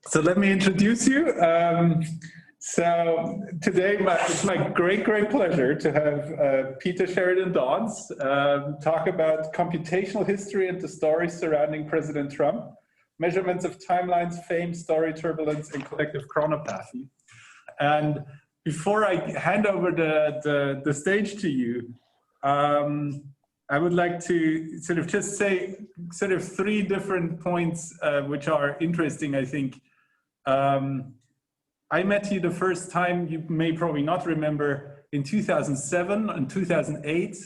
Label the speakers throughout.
Speaker 1: So let me introduce you. So today it's my great pleasure to have Peter Sheridan Dodds talk about computational history and the stories surrounding President Trump, measurements of timelines, fame, story, turbulence, and collective chronopathy. And before I hand over the stage to you, I would like to sort of just say sort of three different points which are interesting, I think. I met you the first time, you may probably not remember, in 2007 and 2008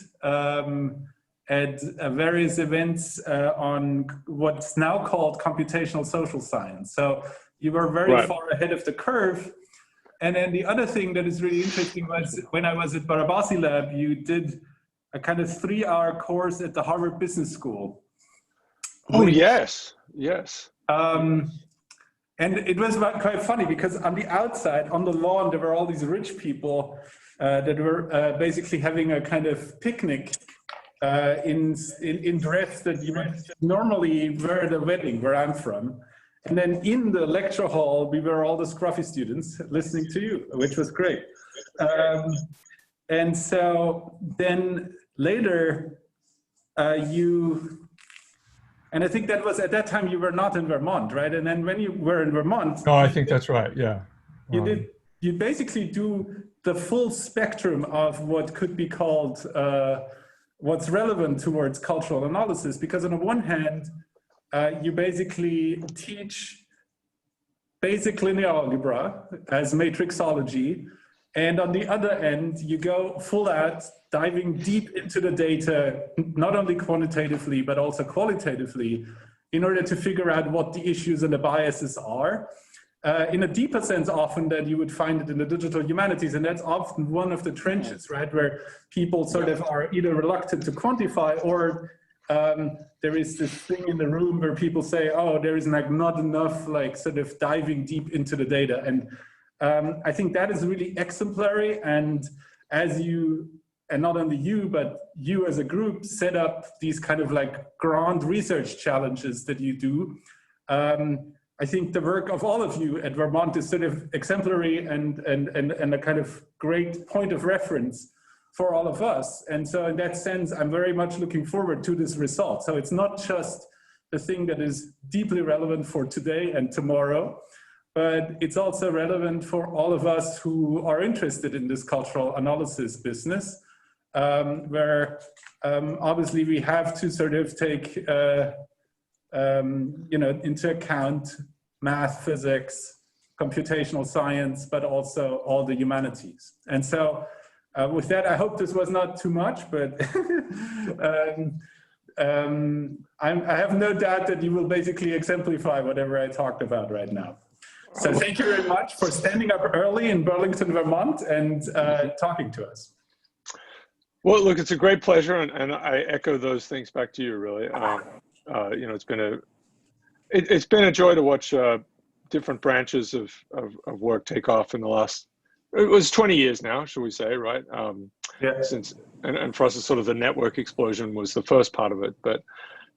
Speaker 1: at various events on what's now called computational social science. So you were very far ahead of the curve. And then the other thing that is really interesting was when I was at Barabasi Lab, you did a kind of 3-hour course at the Harvard Business School.
Speaker 2: Oh, yes, yes.
Speaker 1: And it was quite funny because on the outside, on the lawn, there were all these rich people that were basically having a kind of picnic in dress that you would normally wear at a wedding where I'm from. And then in the lecture hall, we were all the scruffy students listening to you, which was great. And so then later, and I think that was, at that time, you were not in Vermont, right? And then when you were in Vermont—
Speaker 3: Oh, I think that's right, yeah.
Speaker 1: You basically do the full spectrum of what could be called what's relevant towards cultural analysis, because on the one hand, you basically teach basic linear algebra as matrixology, and on the other end, you go full out, diving deep into the data, not only quantitatively, but also qualitatively, in order to figure out what the issues and the biases are. In a deeper sense, often, that you would find it in the digital humanities, and that's often one of the trenches, right, where people sort of are either reluctant to quantify, or there is this thing in the room where people say, oh, there is like not enough like sort of diving deep into the data. And I think that is really exemplary, and as you, and not only you, but you as a group set up these kind of like grand research challenges that you do. I think the work of all of you at Vermont is sort of exemplary and a kind of great point of reference for all of us. And so in that sense, I'm very much looking forward to this result. So it's not just the thing that is deeply relevant for today and tomorrow, but it's also relevant for all of us who are interested in this cultural analysis business, where obviously we have to sort of take into account math, physics, computational science, but also all the humanities. And so with that, I hope this was not too much, but I have no doubt that you will basically exemplify whatever I talked about right now. So thank you very much for standing up early in Burlington, Vermont, and talking to us.
Speaker 2: Well, look, it's a great pleasure, and I echo those things back to you, really. It's been a joy to watch different branches of work take off in the last, it was 20 years now, shall we say, right?
Speaker 1: Yeah.
Speaker 2: Since, and for us, it's sort of the network explosion was the first part of it. But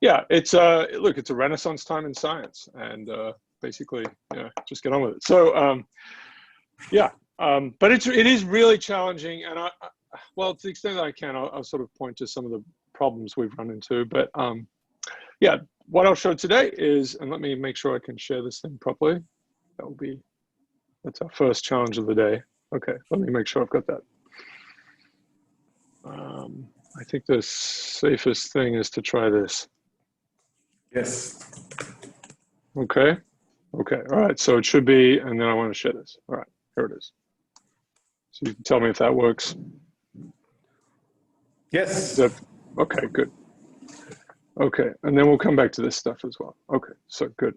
Speaker 2: yeah, it's look, it's a renaissance time in science, and basically, yeah, just get on with it. So but it is really challenging, and well, to the extent that I can, I'll sort of point to some of the problems we've run into. But yeah, what I'll show today is, and let me make sure I can share this thing properly. That's our first challenge of the day. Okay, let me make sure I've got that. I think the safest thing is to try this.
Speaker 1: Yes.
Speaker 2: Okay. Okay. All right. So it should be, and then I want to share this. All right. Here it is. So you can tell me if that works.
Speaker 1: Yes.
Speaker 2: Okay. Good. Okay. And then we'll come back to this stuff as well. Okay. So good.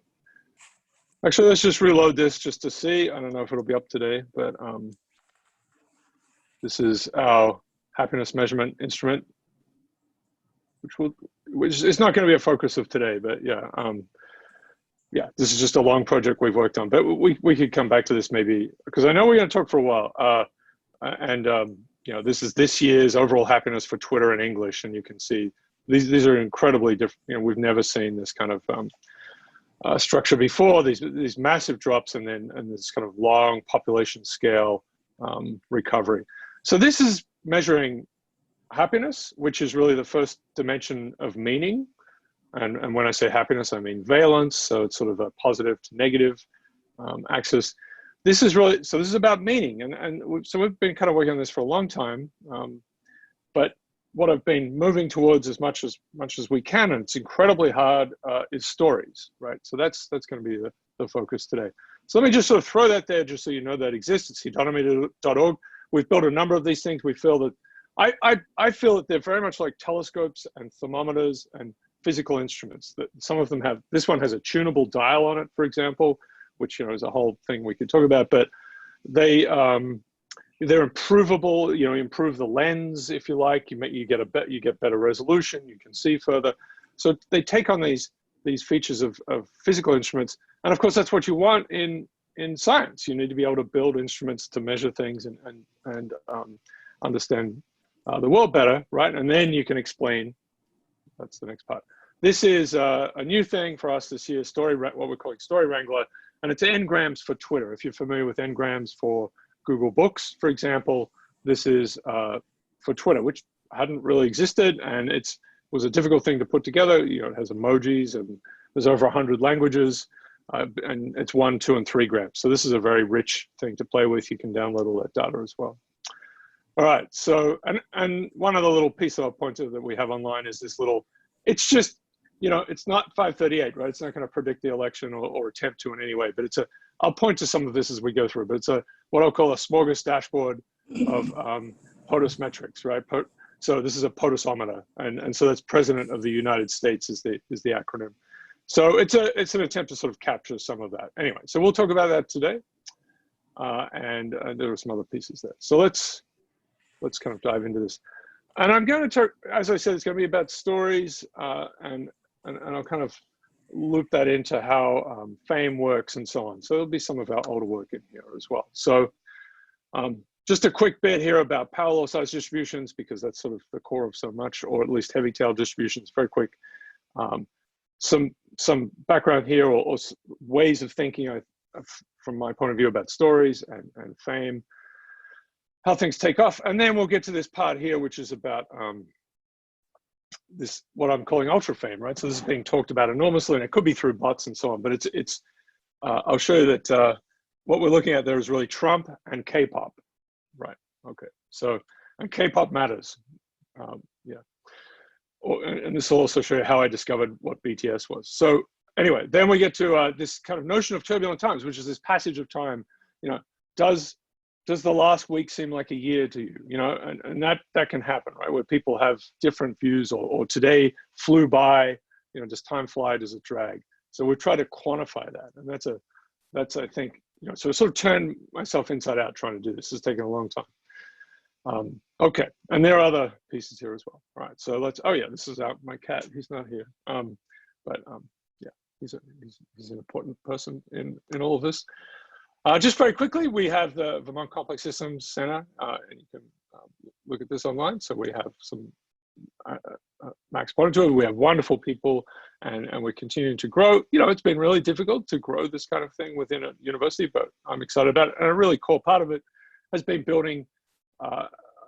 Speaker 2: Actually, let's just reload this just to see. I don't know if it'll be up today, but this is our happiness measurement instrument, which is not going to be a focus of today, but yeah. Yeah, this is just a long project we've worked on, but we could come back to this maybe, because I know we're going to talk for a while. This is this year's overall happiness for Twitter in English, and you can see these are incredibly different. We've never seen this kind of structure before, these massive drops, and this kind of long population scale recovery. So this is measuring happiness, which is really the first dimension of meaning. And when I say happiness, I mean valence. So it's sort of a positive to negative axis. This is really, so this is about meaning. So we've been kind of working on this for a long time. But what I've been moving towards as much as we can, and it's incredibly hard, is stories, right? So that's going to be the focus today. So let me just sort of throw that there just so you know that exists. It's hedonometer.org. We've built a number of these things. We feel that, I feel that they're very much like telescopes and thermometers and physical instruments. That some of them have, this one has a tunable dial on it, for example, which, you know, is a whole thing we could talk about, but they're improvable. You know, you improve the lens if you like. You get better resolution. You can see further. So they take on these features of physical instruments, and of course that's what you want in science. You need to be able to build instruments to measure things and understand the world better, right? And then you can explain. That's the next part. This is a new thing for us this year. What we're calling Story Wrangler, and it's n-grams for Twitter. If you're familiar with n-grams for Google Books, for example, this is for Twitter, which hadn't really existed, and it was a difficult thing to put together. You know, it has emojis, and there's over 100 languages, and it's 1, 2, and 3 grams. So this is a very rich thing to play with. You can download all that data as well. All right, so, and one other little piece I'll point to that we have online is this little, it's just, you know, it's not 538, right? It's not going to predict the election or attempt to in any way, but I'll point to some of this as we go through, but it's what I'll call a smorgasbord dashboard of POTUS metrics, right? So this is a POTUSometer, and so that's President of the United States is the acronym. So it's an attempt to sort of capture some of that. Anyway, so we'll talk about that today, and there are some other pieces there. So let's kind of dive into this. And I'm going to talk, as I said, it's going to be about stories, and I'll kind of loop that into how fame works and so on. So there'll be some of our older work in here as well. So just a quick bit here about power law size distributions, because that's sort of the core of so much, or at least heavy tail distributions, very quick. Some background here, or ways of thinking from my point of view about stories and fame, how things take off. And then we'll get to this part here, which is about this, what I'm calling ultra fame, right? So this is being talked about enormously, and it could be through bots and so on, but I'll show you that what we're looking at there is really Trump and Kpop, right? Okay, so, and Kpop matters, yeah. And this will also show you how I discovered what BTS was. So anyway, then we get to this kind of notion of turbulent times, which is this passage of time. You know, does the last week seem like a year to you? You know, and that can happen, right? Where people have different views, or today flew by. You know, does time fly? Does it drag? So we try to quantify that, and that's I think, you know, so I sort of turned myself inside out trying to do this. It's taken a long time. Okay, and there are other pieces here as well. All right, so oh yeah, this is my cat. He's not here, but yeah, he's an important person in all of this. Just very quickly, we have the Vermont Complex Systems Center, and you can look at this online. So we have some Max pointed to it. We have wonderful people, and we're continuing to grow. You know, it's been really difficult to grow this kind of thing within a university, but I'm excited about it. And a really core part of it has been building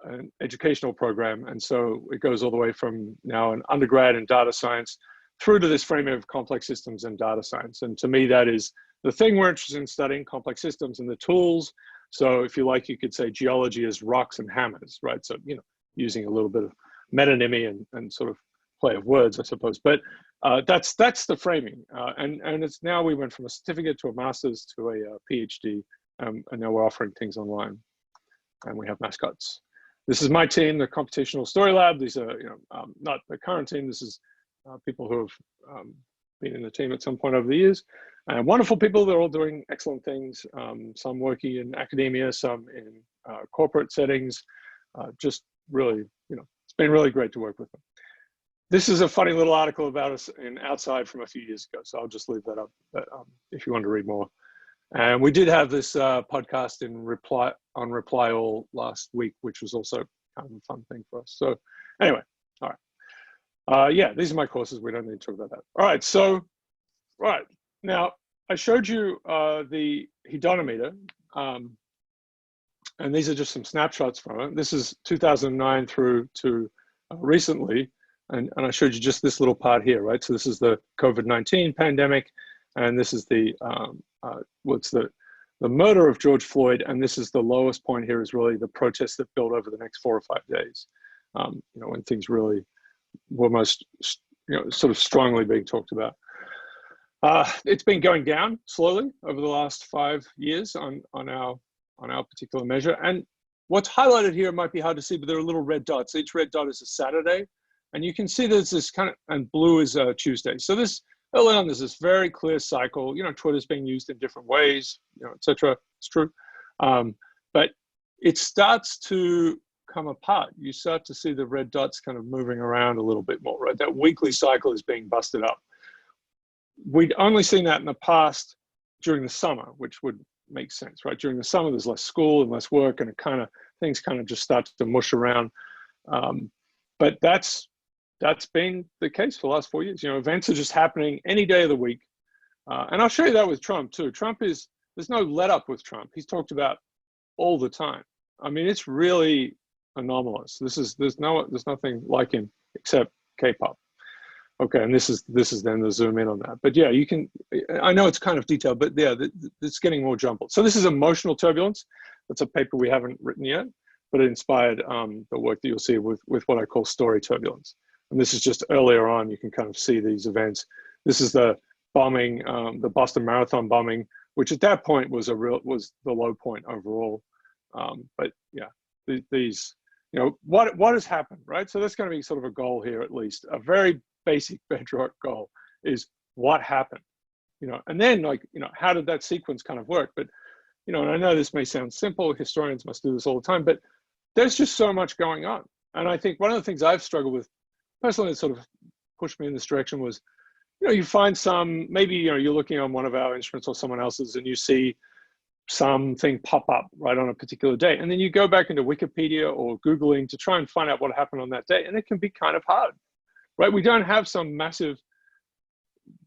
Speaker 2: an educational program. And so it goes all the way from now an undergrad in data science through to this framing of complex systems and data science. And to me, that is the thing we're interested in studying, complex systems and the tools. So if you like, you could say geology is rocks and hammers, right? So, you know, using a little bit of metonymy and sort of play of words, I suppose. But that's the framing. And it's now we went from a certificate to a master's to a PhD, and now we're offering things online. And we have mascots. This is my team, the Computational Story Lab. These are, you know, not the current team. This is people who have been in the team at some point over the years. And wonderful people. They're all doing excellent things. Some working in academia, some in corporate settings. Just really, you know, it's been really great to work with them. This is a funny little article about us in Outside from a few years ago. So I'll just leave that up if you want to read more. And we did have this podcast on Reply All last week, which was also kind of a fun thing for us. So anyway, all right. Yeah, these are my courses. We don't need to talk about that. All right, so, right, Now, I showed you the Hedonometer, and these are just some snapshots from it. This is 2009 through to recently, and I showed you just this little part here, right? So this is the COVID-19 pandemic, and this is the what's the murder of George Floyd, and this is the lowest point here is really the protests that built over the next 4 or 5 days. You know, when things really were most, you know, sort of strongly being talked about. It's been going down slowly over the last 5 years on our particular measure. And what's highlighted here might be hard to see, but there are little red dots. Each red dot is a Saturday, and you can see there's this kind of, and blue is Tuesday. So this early on, there's this very clear cycle. You know, Twitter's being used in different ways, you know, etc. It's true, but it starts to come apart. You start to see the red dots kind of moving around a little bit more, right? That weekly cycle is being busted up. We'd only seen that in the past during the summer, which would make sense, right? During the summer, there's less school and less work, and it kind of, things kind of just start to mush around. But that's been the case for the last 4 years. You know, events are just happening any day of the week. And I'll show you that with Trump too. There's no let up with Trump. He's talked about all the time. I mean, it's really anomalous. There's nothing like him except Kpop. Okay, and this is then the zoom in on that. But yeah, you can, I know it's kind of detailed, but yeah, it's getting more jumbled. So this is emotional turbulence. That's a paper we haven't written yet, but it inspired the work that you'll see with what I call story turbulence. And this is just earlier on, you can kind of see these events. This is the bombing, the Boston Marathon bombing, which at that point was the low point overall. But yeah, these, you know, what has happened, right? So that's going to be sort of a goal here, at least a very basic bedrock goal is what happened, you know, and then, like, you know, how did that sequence kind of work? But, you know, and I know this may sound simple, historians must do this all the time, but there's just so much going on. And I think one of the things I've struggled with personally that sort of pushed me in this direction was, you know, you find some, maybe, you know, you're looking on one of our instruments or someone else's and you see something pop up right on a particular date. And then you go back into Wikipedia or Googling to try and find out what happened on that date. And it can be kind of hard, right? We don't have some massive,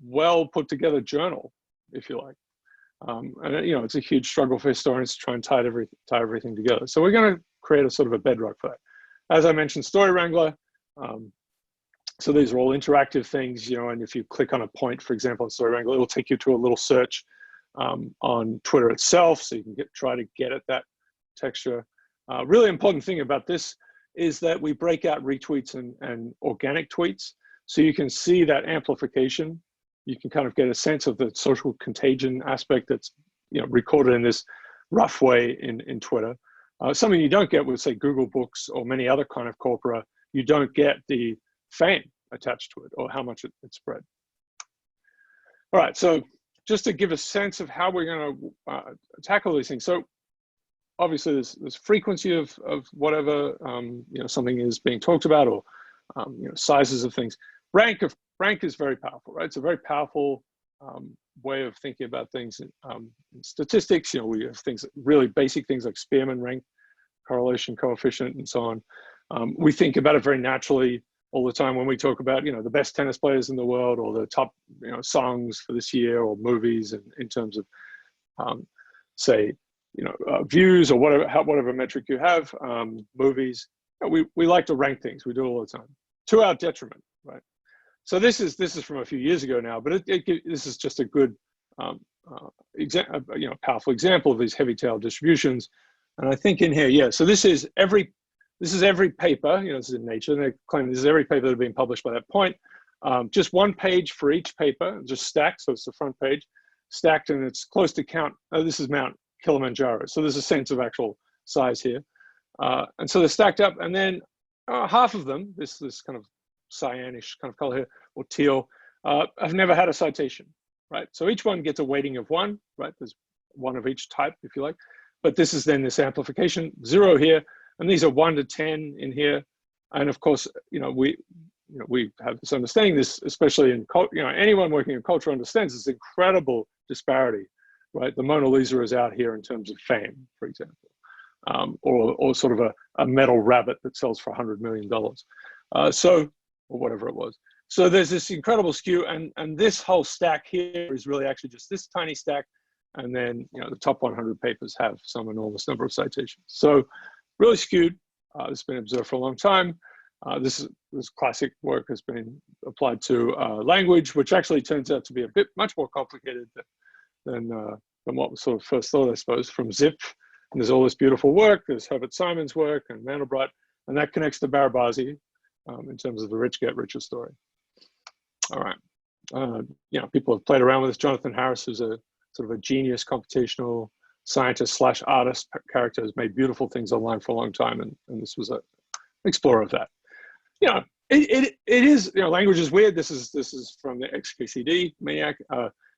Speaker 2: well put together journal, if you like. And you know, it's a huge struggle for historians to try and tie everything together. So we're going to create a sort of a bedrock for that. As I mentioned, Story Wrangler. So these are all interactive things, you know, and if you click on a point, for example, on Story Wrangler, it will take you to a little search on Twitter itself, so you can try to get at that texture. Really important thing about this is that we break out retweets and organic tweets, so you can see that amplification. You can kind of get a sense of the social contagion aspect that's, you know, recorded in this rough way in Twitter. Something you don't get with, say, Google Books or many other kind of corpora. You don't get the fame attached to it or how much it spread. All right, so just to give a sense of how we're going to tackle these things. So obviously there's frequency of whatever you know, something is being talked about, or you know, sizes of things. Rank is very powerful, right? It's a very powerful way of thinking about things. In statistics, you know, we have things, really basic things like Spearman rank, correlation coefficient, and so on. We think about it very naturally all the time when we talk about, you know, the best tennis players in the world, or the top, you know, songs for this year, or movies, and in terms of say, you know, views or whatever metric you have, movies. You know, we like to rank things. We do it all the time to our detriment, right? So this is from a few years ago now, but this is just a good you know, powerful example of these heavy tail distributions. And I think in here, yeah. So this is every paper, you know, this is in Nature, and they claim this is every paper that had been published by that point. Just one page for each paper, just stacked. So it's the front page, stacked, and it's close to count. Oh, this is Mount Kilimanjaro. So there's a sense of actual size here. And so they're stacked up, and then half of them, this kind of cyanish kind of color here, or teal, have never had a citation, right? So each one gets a weighting of 1, right? There's one of each type, if you like. But this is then this amplification, 0 here, and these are 1 to 10 in here. And of course, you know, we have this understanding, this, especially in, you know, anyone working in culture understands this incredible disparity, right? The Mona Lisa is out here in terms of fame, for example, or sort of a metal rabbit that sells for $100 million. Or whatever it was. So there's this incredible skew, and this whole stack here is really actually just this tiny stack, and then the top 100 papers have some enormous number of citations. So really skewed. This has been observed for a long time. This classic work has been applied to language, which actually turns out to be much more complicated than what was sort of first thought, I suppose, from Zip. And there's all this beautiful work. There's Herbert Simon's work and Mandelbrot, and that connects to Barabasi in terms of the rich get richer story. All right. People have played around with this. Jonathan Harris, who's a sort of a genius computational scientist / artist character, has made beautiful things online for a long time, and this was an explorer of that. It is, language is weird. This is from the XKCD maniac.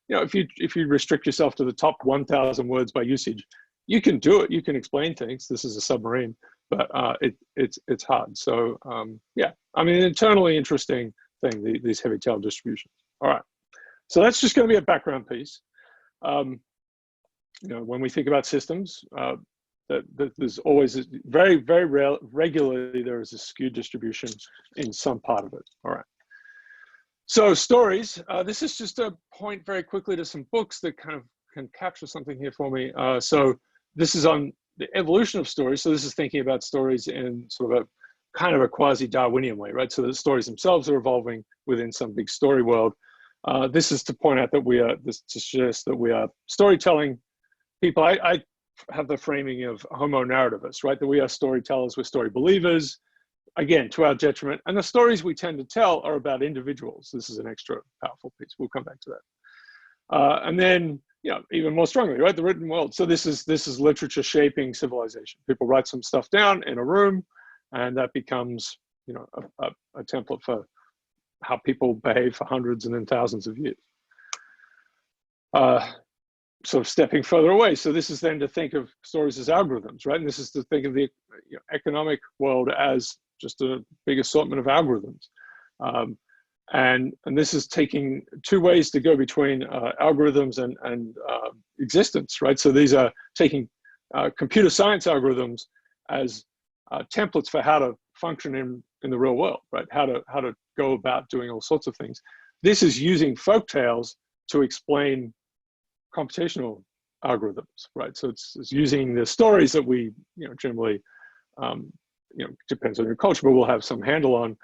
Speaker 2: If you restrict yourself to the top 1,000 words by usage, you can do it. You can explain things. This is a submarine, but it's hard. So yeah, I mean, internally interesting thing, these heavy tail distributions. All right, so that's just going to be a background piece. When we think about systems, that there's always very regularly there is a skewed distribution in some part of it. All right. So stories. This is just a point very quickly to some books that kind of can capture something here for me. So this is on the evolution of stories. So this is thinking about stories in sort of a kind of a quasi-Darwinian way, right? So the stories themselves are evolving within some big story world. This is to point out that to suggest that we are storytelling people. I have the framing of Homo Narrativist, right? That we are storytellers, we're story believers, again, to our detriment. And the stories we tend to tell are about individuals. This is an extra powerful piece. We'll come back to that. And then, even more strongly, right? The written world. So this is literature shaping civilization. People write some stuff down in a room, and that becomes, a template for how people behave for hundreds and then thousands of years. Sort of stepping further away. So this is then to think of stories as algorithms, right? And this is to think of the economic world as just a big assortment of algorithms. And this is taking two ways to go between algorithms and existence, right? So these are taking computer science algorithms as templates for how to function in the real world, right? How to go about doing all sorts of things. This is using folktales to explain computational algorithms, right? So it's using the stories that we, generally, depends on your culture, but we'll have some handle on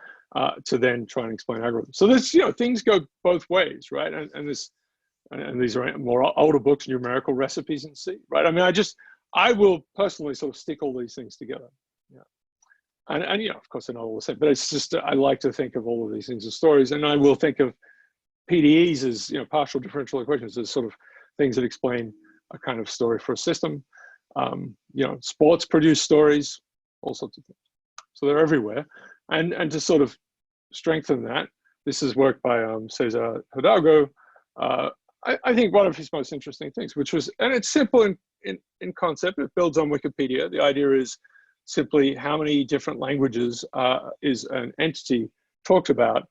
Speaker 2: to then try and explain algorithms. So this, things go both ways, right? And these are more older books, numerical recipes in C, right? I mean, I will personally sort of stick all these things together. Yeah. And of course they're not all the same, but it's just, I like to think of all of these things as stories, and I will think of PDEs as, partial differential equations as sort of things that explain a kind of story for a system. Sports produce stories, all sorts of things. So they're everywhere. And to sort of strengthen that, this is work by Cesar Hidalgo. I think one of his most interesting things, which was, and it's simple in concept, it builds on Wikipedia. The idea is simply how many different languages is an entity talked about,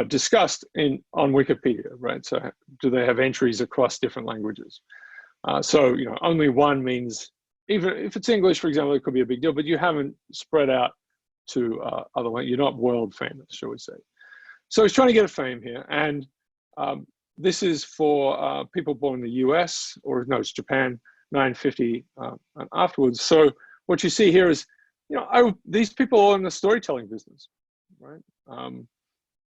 Speaker 2: discussed on Wikipedia, right? So do they have entries across different languages? So, only one means, even if it's English, for example, it could be a big deal, but you haven't spread out to other languages. You're not world famous, shall we say. So he's trying to get a fame here. And this is for people born in the US, or no, it's Japan, 950 and afterwards. So what you see here is, these people are in the storytelling business, right?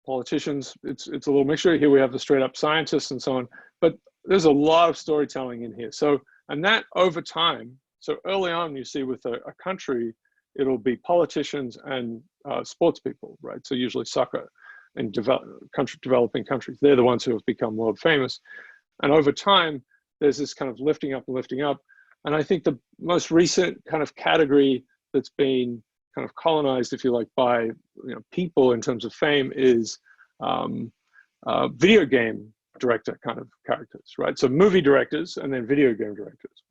Speaker 2: Politicians, it's a little mixture. Here we have the straight up scientists and so on, but there's a lot of storytelling in here. So, and that over time, so early on you see with a country, it'll be politicians and sports people, right? So usually soccer and developing countries, they're the ones who have become world famous. And over time, there's this kind of lifting up and lifting up. And I think the most recent kind of category that's been kind of colonized, if you like, by people in terms of fame is video game director kind of characters, right? So movie directors and then video game directors.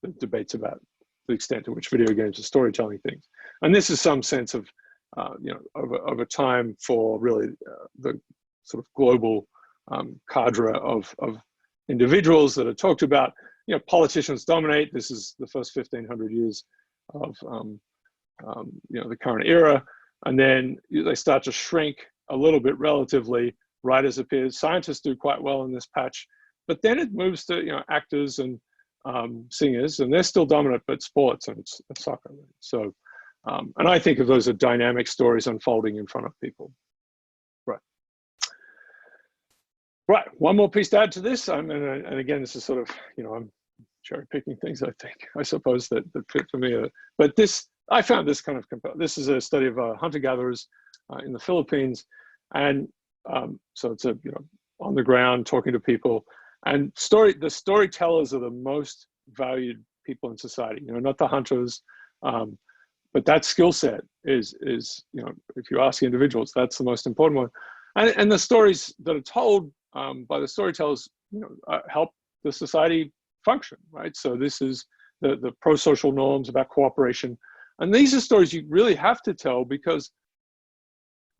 Speaker 2: The debates about the extent to which video games are storytelling things, and this is some sense of over time for really the sort of global cadre of individuals that are talked about. Politicians dominate. This is the first 1500 years of the current era. And then they start to shrink a little bit relatively. Writers appear, scientists do quite well in this patch, but then it moves to actors and singers, and they're still dominant, but sports and soccer. So, and I think of those as dynamic stories unfolding in front of people. Right, one more piece to add to this, and again, this is sort of, I'm cherry picking things, I suppose, that fit for me. But this, I found this kind of compelling. This is a study of hunter-gatherers in the Philippines, and so it's on the ground talking to people, and the storytellers are the most valued people in society. Not the hunters, but that skill set is if you ask individuals, that's the most important one, and the stories that are told by the storytellers, help the society function, right? So this is the pro-social norms about cooperation. And these are stories you really have to tell because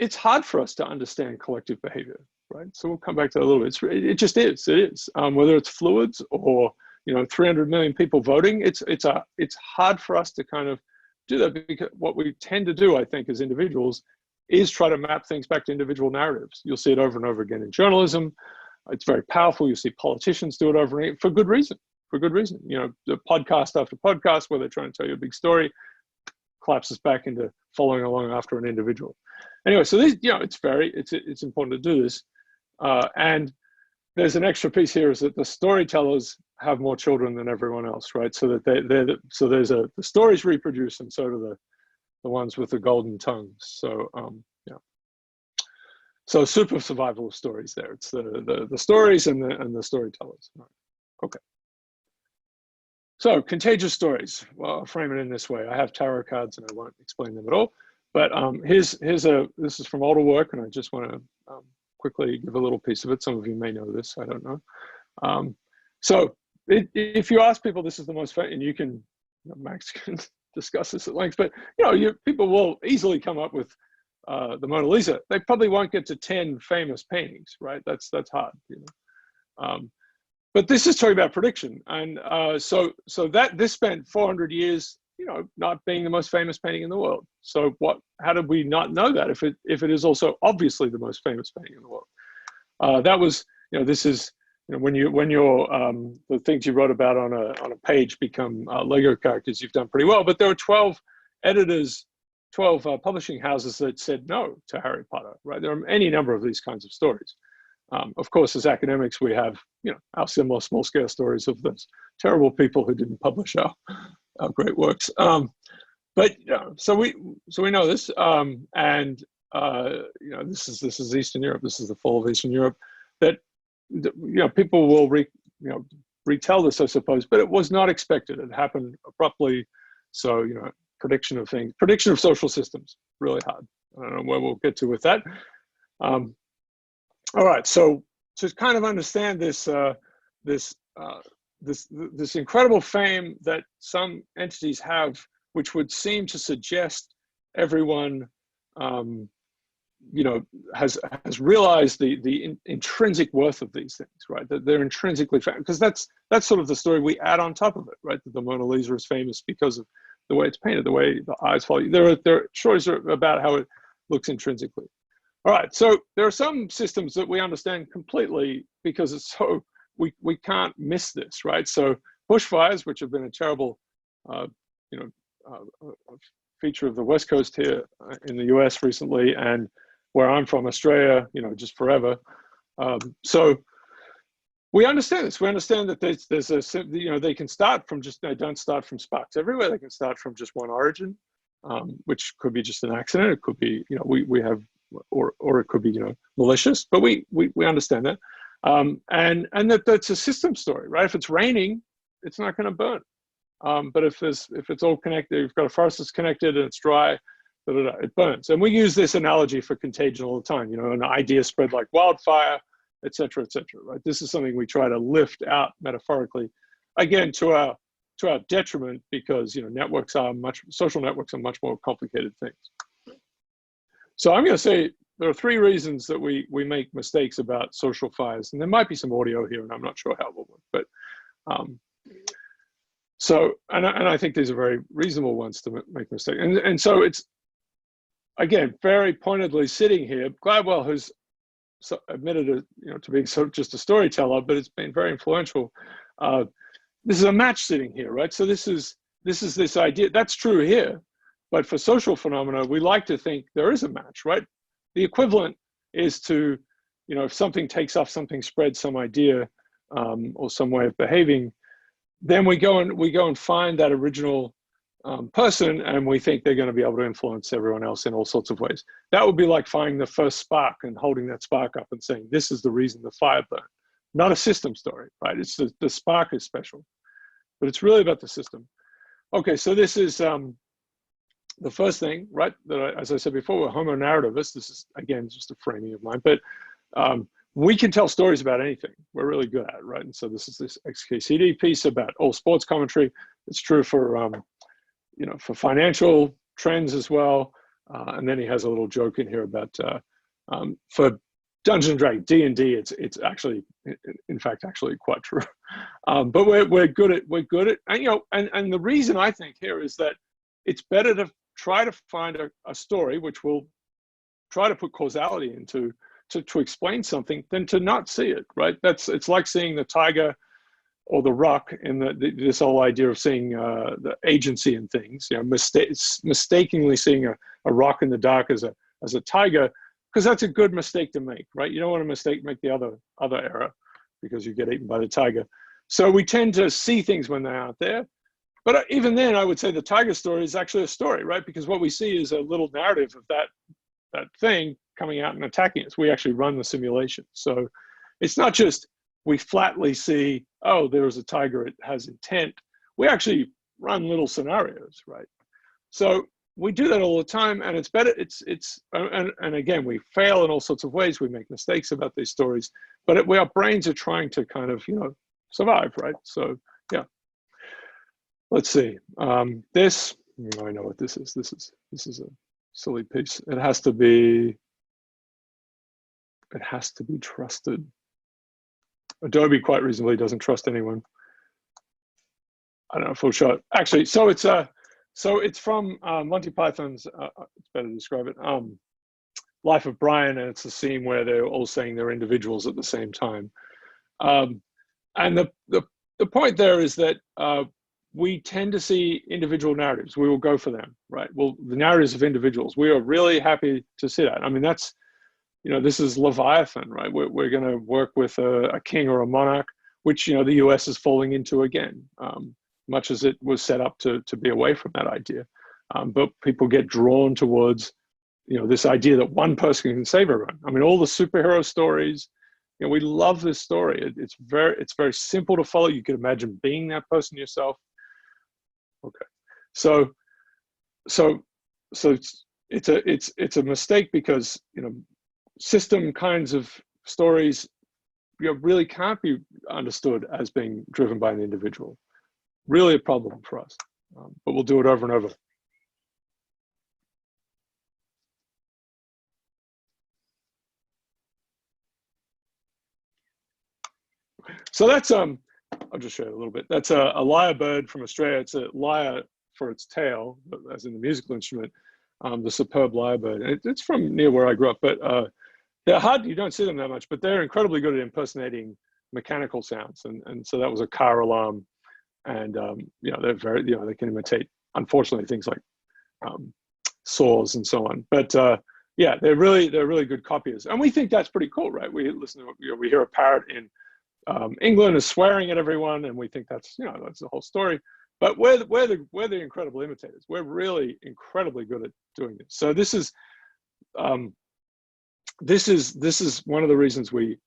Speaker 2: it's hard for us to understand collective behavior, right? So we'll come back to that a little bit. It just is, whether it's fluids or, 300 million people voting, it's hard for us to kind of do that, because what we tend to do, I think, as individuals is try to map things back to individual narratives. You'll see it over and over again in journalism. It's very powerful. You see politicians do it over and over for good reason. For good reason. The podcast after podcast where they're trying to tell you a big story collapses back into following along after an individual. Anyway, so these, it's important to do this. And there's an extra piece here, is that the storytellers have more children than everyone else, right? So that the stories reproduce, and so do the ones with the golden tongues. So so super survival stories there. It's the stories and the storytellers. Right. Okay. So contagious stories. Well, I'll frame it in this way. I have tarot cards and I won't explain them at all. But this is from older work, and I just want to quickly give a little piece of it. Some of you may know this, I don't know. So if you ask people, this is the most, and you can, Max can discuss this at length, but people will easily come up with the Mona Lisa. They probably won't get to 10 famous paintings, right? That's hard, but this is talking about prediction, and so this spent 400 years, not being the most famous painting in the world. So how did we not know that if it is also obviously the most famous painting in the world? That was, this is, when your the things you wrote about on a page become Lego characters, you've done pretty well. But there were 12 editors, 12 publishing houses that said no to Harry Potter, right? There are any number of these kinds of stories. Of course, as academics, we have, our similar small-scale stories of those terrible people who didn't publish our great works. But so we know this, and this is Eastern Europe. This is the fall of Eastern Europe. That people will retell this, I suppose, but it was not expected. It happened abruptly. So prediction of things, prediction of social systems, really hard. I don't know where we'll get to with that. All right, so to kind of understand this this incredible fame that some entities have, which would seem to suggest everyone has realized the intrinsic worth of these things, right? That they're intrinsically famous, because that's sort of the story we add on top of it, right? That the Mona Lisa is famous because of the way it's painted, the way the eyes follow you. There are stories about how it looks intrinsically. All right, so there are some systems that we understand completely because it's so, we can't miss this, right? So bushfires, which have been a terrible, feature of the West Coast here in the US recently, and where I'm from, Australia, just forever. So we understand this. We understand that there's a, they can start from they don't start from sparks everywhere. They can start from just one origin, which could be just an accident. It could be, we have, or it could be, malicious, but we understand that. And that's a system story, right? If it's raining, it's not going to burn. But if it's all connected, you've got a forest that's connected and it's dry, it burns. And we use this analogy for contagion all the time, an idea spread like wildfire, et cetera, right? This is something we try to lift out metaphorically, again, to our detriment, because, social networks are much more complicated things. So I'm going to say there are 3 reasons that we make mistakes about social fires, and there might be some audio here, and I'm not sure how it will work, but so, and I think these are very reasonable ones to make mistakes. And so again, very pointedly sitting here, Gladwell has admitted to being just a storyteller, but it's been very influential. This is a match sitting here, right? So this is this idea that's true here, but for social phenomena, we like to think there is a match, right? The equivalent is to, if something takes off, something spreads some idea or some way of behaving, then we go and find that original person, and we think they're going to be able to influence everyone else in all sorts of ways. That would be like finding the first spark and holding that spark up and saying, this is the reason the fire burned. Not a system story, right? It's the spark is special, but it's really about the system. Okay, so this is the first thing, right? That as I said before, we're Homo Narrativist. This is, again, just a framing of mine, but we can tell stories about anything. We're really good at it, right? And so this is this XKCD piece about all sports commentary. It's true for for financial trends as well. And then he has a little joke in here about for Dungeons and Dragons, D&D, it's actually, in fact, actually quite true. But we're good at, and the reason I think here is that it's better to try to find a story which will try to put causality into to explain something than to not see it, right? It's like seeing the tiger or the rock in this whole idea of seeing the agency in things, mistakenly seeing a rock in the dark as a tiger, because that's a good mistake to make, right? You don't want to make the other error because you get eaten by the tiger. So we tend to see things when they aren't there. But even then, I would say the tiger story is actually a story, right? Because what we see is a little narrative of that thing coming out and attacking us. We actually run the simulation. So it's not just we flatly see, oh, there is a tiger, it has intent. We actually run little scenarios, right? So we do that all the time, and it's better. And again, we fail in all sorts of ways. We make mistakes about these stories, but our brains are trying to kind of, survive, right? So yeah. Let's see. I know what this is. This is a silly piece. It has to be trusted. Adobe quite reasonably doesn't trust anyone. I don't know, full shot. Actually, so it's from Monty Python's, it's better to describe it, Life of Brian, and it's a scene where they're all saying they're individuals at the same time. And the point there is that we tend to see individual narratives. We will go for them, right? Well, the narratives of individuals, we are really happy to see that. I mean, that's, this is Leviathan, right? We're going to work with a king or a monarch, which, the US is falling into again, much as it was set up to be away from that idea. But people get drawn towards, this idea that one person can save everyone. I mean, all the superhero stories, we love this story. It's very simple to follow. You can imagine being that person yourself. Okay, so it's a mistake because system kinds of stories really can't be understood as being driven by an individual. Really a problem for us, but we'll do it over and over. So that's I'll just show you a little bit. That's a lyrebird from Australia. It's a lyre for its tail, as in the musical instrument, the superb lyrebird. It's from near where I grew up, but they're hard. You don't see them that much, but they're incredibly good at impersonating mechanical sounds. And so that was a car alarm, and they're very, they can imitate, unfortunately, things like saws and so on. But yeah, they're really good copiers, and we think that's pretty cool, right? We listen to we hear a parrot in England is swearing at everyone, and we think that's that's the whole story. But we're the incredible imitators. We're really incredibly good at doing this. So this is one of the reasons we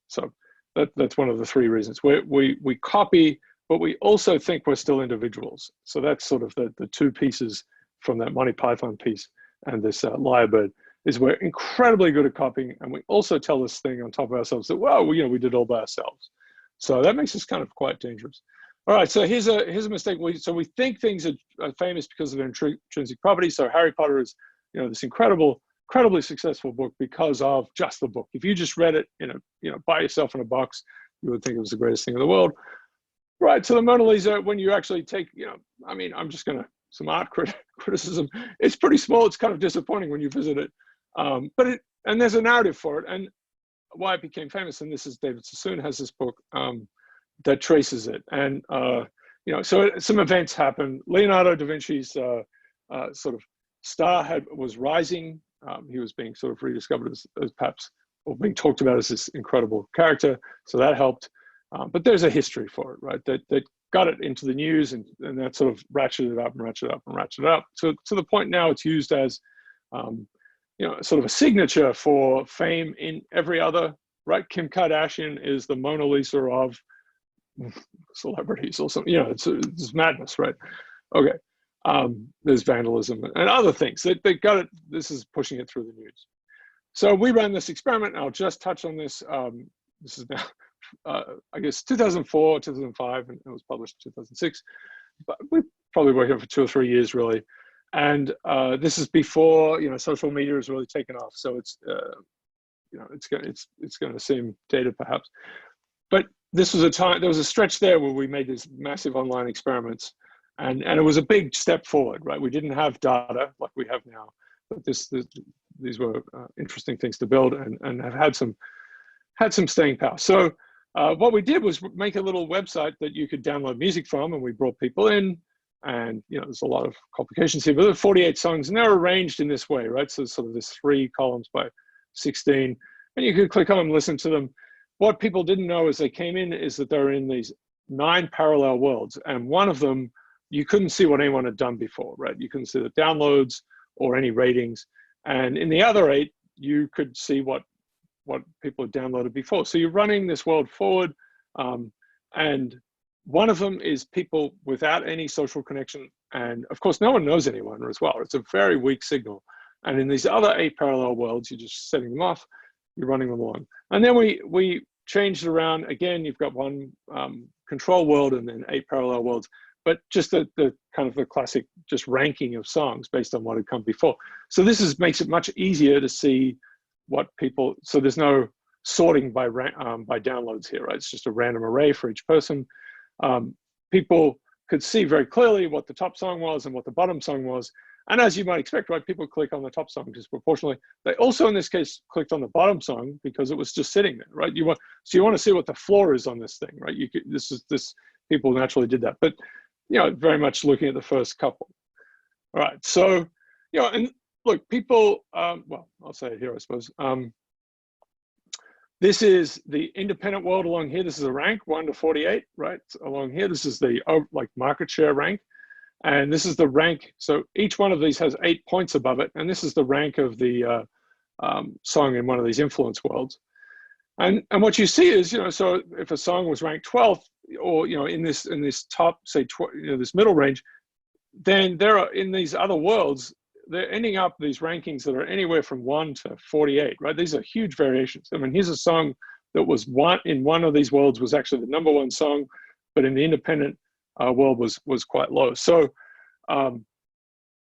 Speaker 2: So that's one of the three reasons we copy, but we also think we're still individuals. So that's sort of the two pieces from that Monty Python piece and this lyrebird. Is we're incredibly good at copying, and we also tell this thing on top of ourselves that, well, we did all by ourselves. So that makes us kind of quite dangerous. All right, so here's a mistake. So we think things are famous because of their intrinsic properties. So Harry Potter is, this incredibly successful book because of just the book. If you just read it by yourself in a box, you would think it was the greatest thing in the world. Right, so the Mona Lisa, when you actually take, I'm just gonna some art criticism. It's pretty small. It's kind of disappointing when you visit it. And there's a narrative for it. And why it became famous, and this is David Sassoon has this book that traces it. And, you know, so some events happened. Leonardo da Vinci's sort of star was rising. He was being sort of rediscovered as perhaps, or being talked about as this incredible character. So that helped. But there's a history for it, right? That got it into the news, and that sort of ratcheted it up and ratcheted up and ratcheted up. So to the point now it's used as, you know, sort of a signature for fame in every other, right? Kim Kardashian is the Mona Lisa of celebrities or something. You know, it's madness, right? Okay. There's vandalism and other things. They got it. This is pushing it through the news. So we ran this experiment, and I'll just touch on this. This is now, I guess, 2004, 2005, and it was published in 2006. But we probably worked on it for 2 or 3 years, really. And this is before, you know, social media has really taken off. So it's, you know, it's going to seem dated perhaps. But this was a time, there was a stretch there where we made these massive online experiments, and it was a big step forward, right? We didn't have data like we have now, but these were interesting things to build, and have had some staying power. So what we did was make a little website that you could download music from, and we brought people in, and, you know, there's a lot of complications here, but there are 48 songs, and they're arranged in this way, right? So sort of this 3 columns by 16, and you could click on them, listen to them. What people didn't know as they came in is that they're in these 9 parallel worlds, and one of them, you couldn't see what anyone had done before, right? You couldn't see the downloads or any ratings. And in the other 8, you could see what people had downloaded before. So you're running this world forward, and one of them is people without any social connection. And of course, no one knows anyone as well. It's a very weak signal. And in these other 8 parallel worlds, you're just setting them off, you're running them along. And then we changed it around. Again, you've got one control world and then 8 parallel worlds, but just the kind of the classic just ranking of songs based on what had come before. So this makes it much easier to see what people, so there's no sorting by downloads here, right? It's just a random array for each person. People could see very clearly what the top song was and what the bottom song was. And as you might expect, right, people click on the top song disproportionately. They also, in this case, clicked on the bottom song because it was just sitting there, right? So you want to see what the floor is on this thing, right? People naturally did that, but, you know, very much looking at the first couple. All right, so, you know, and look, people, well, I'll say it here, I suppose. This is the independent world along here. This is a rank 1 to 48, right? Along here, this is the like market share rank. And this is the rank. So each one of these has 8 points above it. And this is the rank of the song in one of these influence worlds. And what you see is, you know, so if a song was ranked 12th, or, you know, in this top, say, you know, this middle range, then there are, in these other worlds, they're ending up these rankings that are anywhere from 1 to 48, right? These are huge variations. I mean, here's a song that was in one of these worlds was actually the #1 song, but in the independent world was quite low. So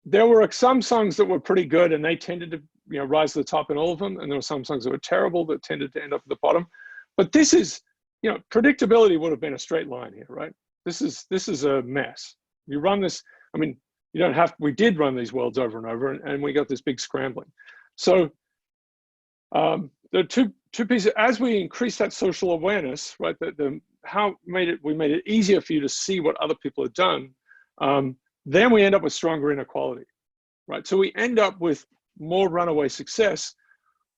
Speaker 2: there were some songs that were pretty good, and they tended to, you know, rise to the top in all of them. And there were some songs that were terrible that tended to end up at the bottom. But this is, you know, predictability would have been a straight line here, right? This is a mess. You run this, I mean, you don't have, we did run these worlds over and over, and we got this big scrambling. So there are two pieces. As we increase that social awareness, right, we made it easier for you to see what other people had done, then we end up with stronger inequality, right? So we end up with more runaway success,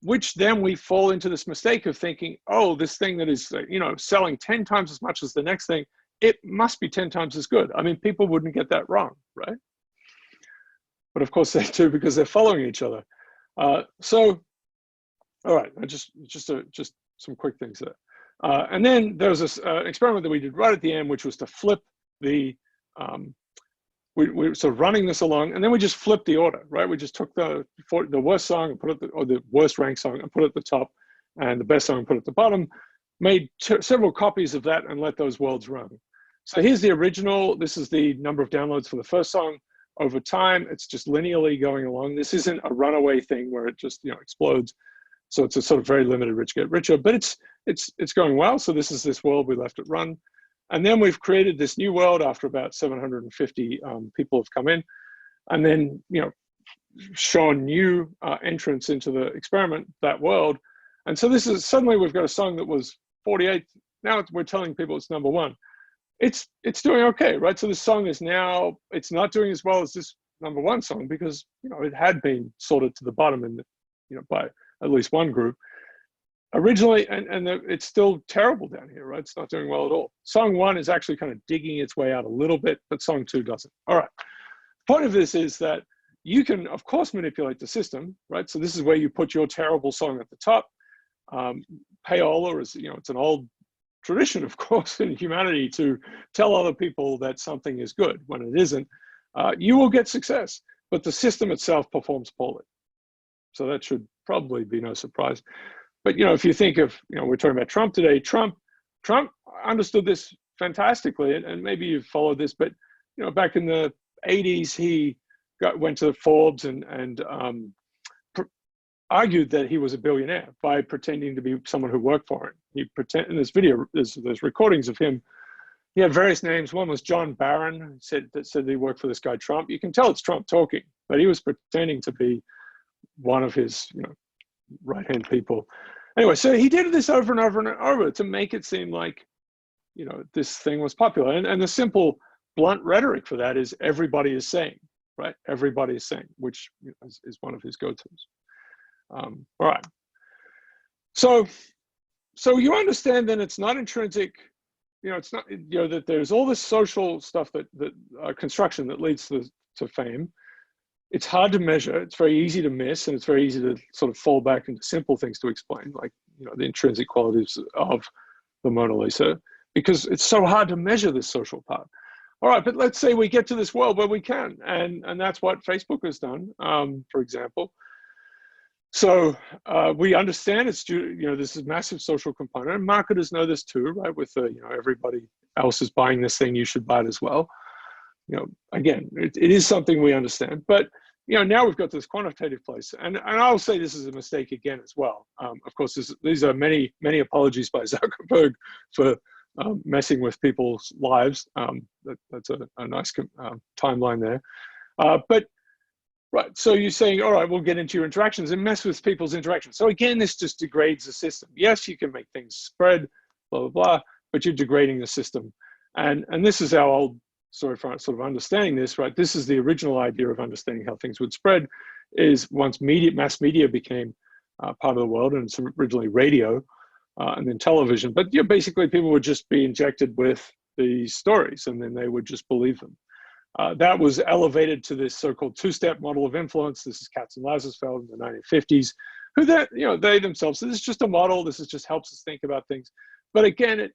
Speaker 2: which then we fall into this mistake of thinking, oh, this thing that is, you know, selling 10 times as much as the next thing, it must be 10 times as good. I mean, people wouldn't get that wrong, right? But of course they do, because they're following each other. So, all right, just some quick things there. And then there was this experiment that we did right at the end, which was to flip the, we were sort of running this along, and then we just flipped the order, right? We just took the worst song and put it, or the worst ranked song and put it at the top, and the best song and put it at the bottom, made several copies of that and let those worlds run. So here's the original. This is the number of downloads for the first song. Over time, it's just linearly going along. This isn't a runaway thing where it just, you know, explodes. So it's a sort of very limited rich get richer, but it's going well. So this is this world, we left it run. And then we've created this new world after about 750 people have come in, and then, you know, shown new entrants into the experiment, that world. And so this is, suddenly we've got a song that was 48th. Now we're telling people it's number one. It's doing okay, right? So this song is now, it's not doing as well as this number one song because, you know, it had been sorted to the bottom in the, you know, by at least one group originally, and it's still terrible down here, right? It's not doing well at all. Song one is actually kind of digging its way out a little bit, but song two doesn't. All right. The point of this is that you can, of course, manipulate the system, right? So this is where you put your terrible song at the top. Payola is, you know, it's an old tradition, of course, in humanity to tell other people that something is good when it isn't. You will get success, but the system itself performs poorly. So that should probably be no surprise. But, you know, if you think of, you know, we're talking about Trump today, Trump understood this fantastically, and maybe you've followed this, but, you know, back in the 80s, he went to Forbes and argued that he was a billionaire by pretending to be someone who worked for him. He in this video, there's recordings of him. He had various names. One was John Barron, said he worked for this guy Trump. You can tell it's Trump talking, but he was pretending to be one of his, you know, right-hand people. Anyway, so he did this over and over and over to make it seem like, you know, this thing was popular. And the simple, blunt rhetoric for that is everybody is saying, right? Everybody is saying, which is one of his go-tos. All right. So you understand then it's not intrinsic, you know, it's not, you know, that there's all this social stuff that construction that leads to fame. It's hard to measure. It's very easy to miss, and it's very easy to sort of fall back into simple things to explain, like, you know, the intrinsic qualities of the Mona Lisa, because it's so hard to measure this social part. All right, but let's say we get to this world where we can, and that's what Facebook has done, for example. So we understand it's due, you know, this is massive social component, and marketers know this too, right? With you know, everybody else is buying this thing, you should buy it as well. You know, again, it is something we understand, but, you know, now we've got this quantitative place, and I'll say this is a mistake again as well. Of course, these are many apologies by Zuckerberg for messing with people's lives. That's a nice timeline there. But right, so you're saying, all right, we'll get into your interactions and mess with people's interactions. So again, this just degrades the system. Yes, you can make things spread, blah, blah, blah, but you're degrading the system. And this is our old story for sort of understanding this, right? This is the original idea of understanding how things would spread, is once mass media became part of the world, and it's originally radio and then television, but, you know, basically people would just be injected with these stories and then they would just believe them. That was elevated to this so-called two-step model of influence. This is Katz and Lazarsfeld in the 1950s, who that, you know, they themselves, so this is just a model. This is just helps us think about things. But again,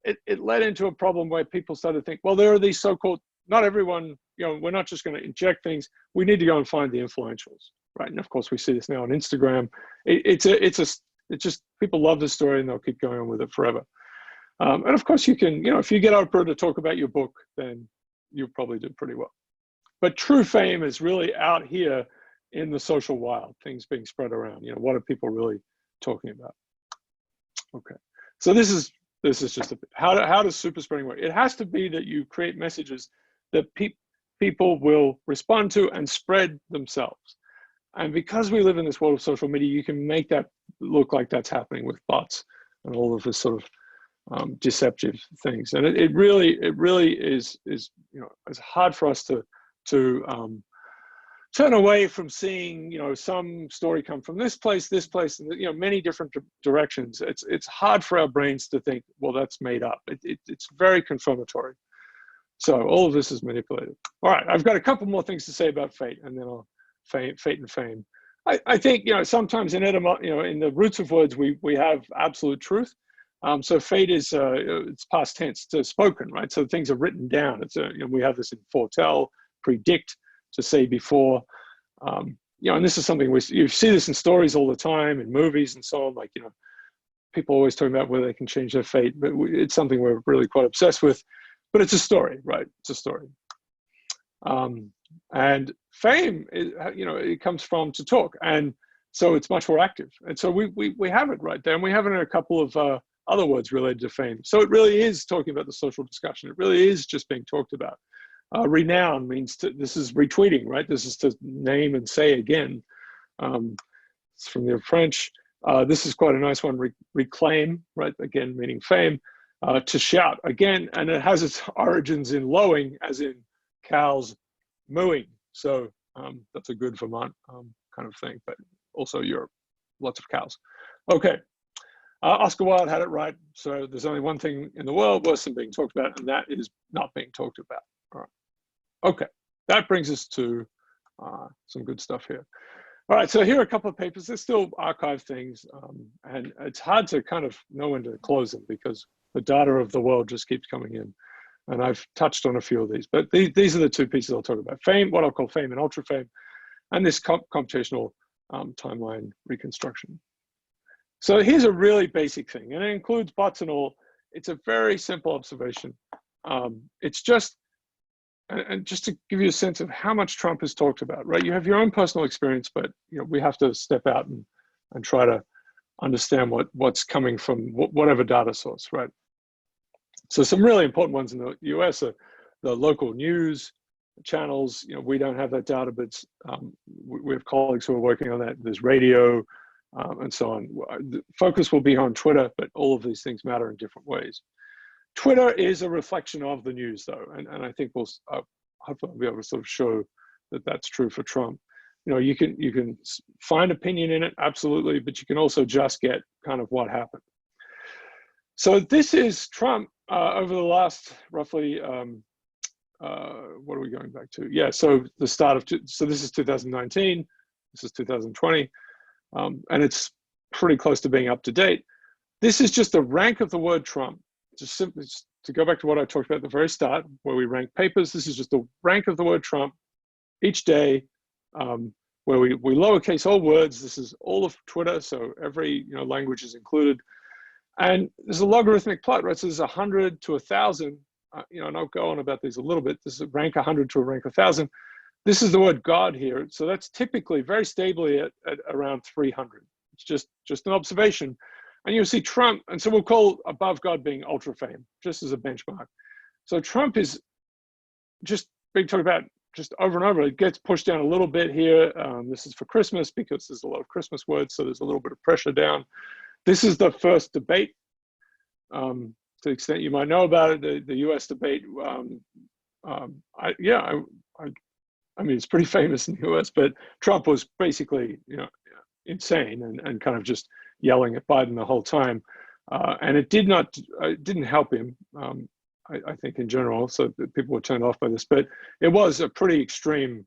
Speaker 2: it led into a problem where people started to think, well, there are these so-called, not everyone, you know, we're not just going to inject things. We need to go and find the influentials, right? And of course, we see this now on Instagram. It's just, people love this story and they'll keep going on with it forever. And of course, you can, you know, if you get Oprah to talk about your book, then you'll probably do pretty well. But true fame is really out here in the social wild, things being spread around. You know, what are people really talking about? Okay, so this is just a bit. How does Superspring work? It has to be that you create messages that people will respond to and spread themselves. And because we live in this world of social media, you can make that look like that's happening with bots and all of this sort of deceptive things. And it really is, you know, it's hard for us to turn away from seeing, you know, some story come from this place, and, you know, many different directions. It's hard for our brains to think, well, that's made up. It's very confirmatory. So all of this is manipulated. All right, I've got a couple more things to say about fate, and then I'll fate and fame. I think, you know, sometimes in the roots of words, we have absolute truth. So fate is it's past tense, it's spoken, right? So things are written down. It's you know, we have this in foretell, predict, to say before. You know, and this is something you see this in stories all the time, in movies and so on. Like, you know, people always talking about whether they can change their fate, but it's something we're really quite obsessed with. But it's a story, right? It's a story. And fame, you know, it comes from to talk, and so it's much more active. And so we have it right there, and we have it in a couple of other words related to fame. So it really is talking about the social discussion. It really is just being talked about. Renown means this is retweeting, right? This is to name and say again. It's from the French. This is quite a nice one, reclaim, right? Again, meaning fame. To shout, again, and it has its origins in lowing, as in cows mooing. So that's a good Vermont kind of thing, but also Europe, lots of cows. Okay, Oscar Wilde had it right. So there's only one thing in the world worse than being talked about, and that is not being talked about. All right. Okay, that brings us to some good stuff here. All right, so here are a couple of papers. They're still archived things, and it's hard to kind of know when to close them because the data of the world just keeps coming in. And I've touched on a few of these, but these are the two pieces I'll talk about. Fame, what I'll call fame and ultra fame, and this computational timeline reconstruction. So here's a really basic thing, and it includes bots and all. It's a very simple observation. It's just, and just to give you a sense of how much Trump is talked about, right? You have your own personal experience, but we have to step out and try to understand what's coming from whatever data source, right? So some really important ones in the US are the local news channels. We don't have that data, but we have colleagues who are working on that. There's radio and so on. The focus will be on Twitter, but all of these things matter in different ways. Twitter is a reflection of the news, though, and I think we'll hopefully I'll be able to sort of show that that's true for Trump. You can find opinion in it, absolutely, but you can also just get kind of what happened. So this is Trump over the last roughly, what are we going back to? Yeah, so the start of, so this is 2019, this is 2020, and it's pretty close to being up to date. This is just the rank of the word Trump. Just simply to go back to what I talked about at the very start, where we rank papers, this is just the rank of the word Trump each day, where we lowercase all words. This is all of Twitter, so every language is included. And there's a logarithmic plot, right? So there's 100 to 1,000, and I'll go on about these a little bit. This is a rank 100 to a rank 1,000. This is the word God here. So that's typically very stably at around 300. It's just an observation. And you'll see Trump, and so we'll call above God being ultra fame, just as a benchmark. So Trump is just being talked about just over and over. It gets pushed down a little bit here. This is for Christmas because there's a lot of Christmas words, so there's a little bit of pressure down. This is the first debate, to the extent you might know about it, the US debate. I mean, it's pretty famous in the US, but Trump was basically, insane and kind of just yelling at Biden the whole time. And it didn't help him, I think, in general, so people were turned off by this, but it was a pretty extreme,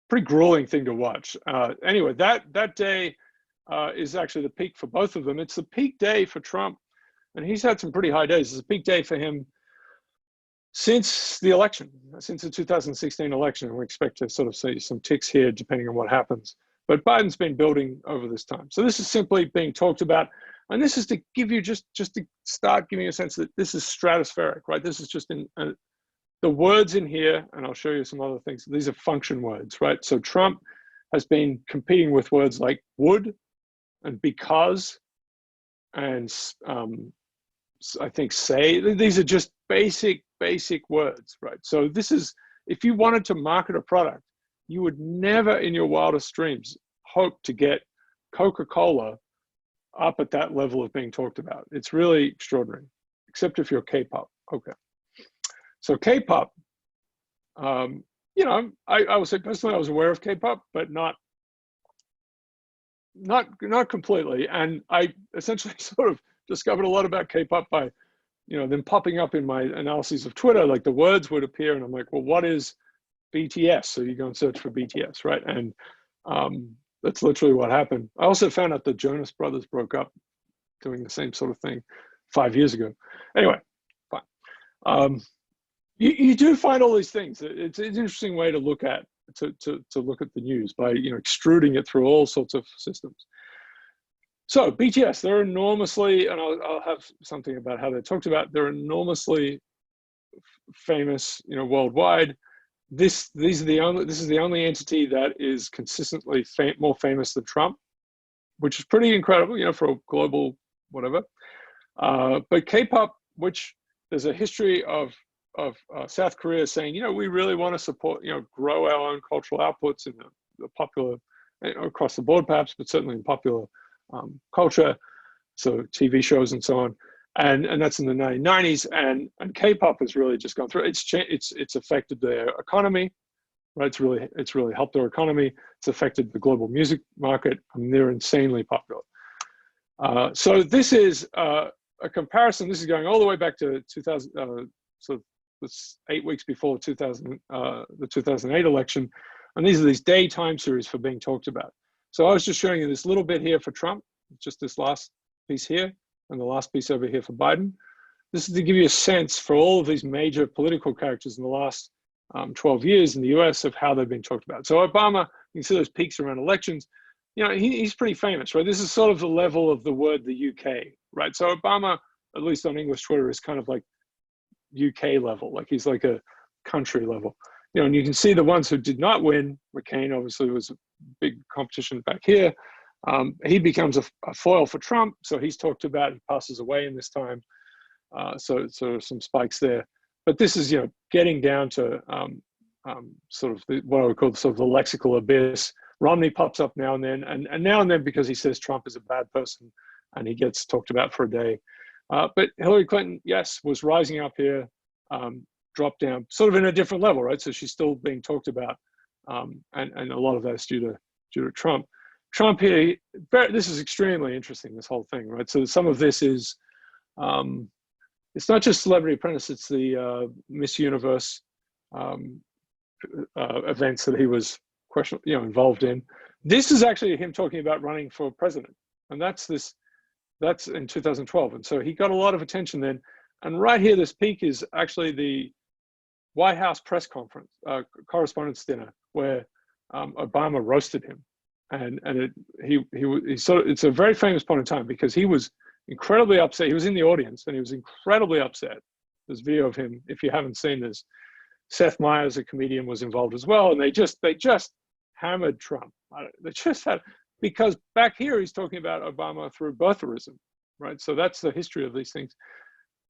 Speaker 2: pretty grueling thing to watch. Anyway, that day, is actually the peak for both of them. It's the peak day for Trump, and he's had some pretty high days. It's a peak day for him since the election, since the 2016 election. And we expect to sort of see some ticks here depending on what happens. But Biden's been building over this time. So this is simply being talked about. And this is to give you just to start giving you a sense that this is stratospheric, right? This is just the words in here, and I'll show you some other things. These are function words, right? So Trump has been competing with words like would, and because, and I think say. These are just basic words, right? So this is, if you wanted to market a product, you would never in your wildest dreams hope to get Coca-Cola up at that level of being talked about. It's really extraordinary, except if you're Kpop. Okay. So Kpop, I would say personally I was aware of Kpop, but not completely. And I essentially sort of discovered a lot about Kpop by, them popping up in my analyses of Twitter, like the words would appear and I'm like, well, what is BTS? So you go and search for BTS, right? And that's literally what happened. I also found out the Jonas Brothers broke up doing the same sort of thing 5 years ago. Anyway, fine. You do find all these things. It's an interesting way to look at to look at the news by extruding it through all sorts of systems. So BTS, they're enormously, and I'll have something about how they're talked about. They're enormously famous, worldwide. This is the only entity that is consistently more famous than Trump, which is pretty incredible, for a global whatever. But Kpop, which there's a history of South Korea saying, you know, we really want to support, you know, grow our own cultural outputs in the popular, across the board perhaps, but certainly in popular culture, so TV shows and so on. And that's in the 1990s, and Kpop has really just gone through. It's affected their economy, right? It's really helped their economy. It's affected the global music market, and they're insanely popular. So this is a comparison. This is going all the way back to 2000. So it's 8 weeks before the 2008 election, and these are these day time series for being talked about. So I was just showing you this little bit here for Trump, just this last piece here, and the last piece over here for Biden. This is to give you a sense for all of these major political characters in the last 12 years in the US of how they've been talked about. So Obama, you can see those peaks around elections. You know, he's pretty famous, right? This is sort of the level of the word the UK, right? So Obama, at least on English Twitter, is kind of like UK level, like he's like a country level. You know, and you can see the ones who did not win. McCain obviously was a big competition back here. He becomes a foil for Trump, so he's talked about. He passes away in this time, so some spikes there. But this is, you know, getting down to sort of what I would call sort of the lexical abyss. Romney pops up now and then, and now and then because he says Trump is a bad person, and he gets talked about for a day. But Hillary Clinton, yes, was rising up here, dropped down, sort of in a different level, right? So she's still being talked about, and a lot of that's due to Trump. Trump here, this is extremely interesting, this whole thing, right? So some of this is, it's not just Celebrity Apprentice, it's the Miss Universe events that he was involved in. This is actually him talking about running for president, and that's in 2012. And so he got a lot of attention then. And right here, this peak is actually the White House press conference, correspondence dinner, where Obama roasted him. And he sort of, it's a very famous point in time because he was incredibly upset. He was in the audience and he was incredibly upset. There's video of him, if you haven't seen this. Seth Meyers, a comedian, was involved as well, and they just hammered Trump. They just had, because back here he's talking about Obama through birtherism, right? So that's the history of these things.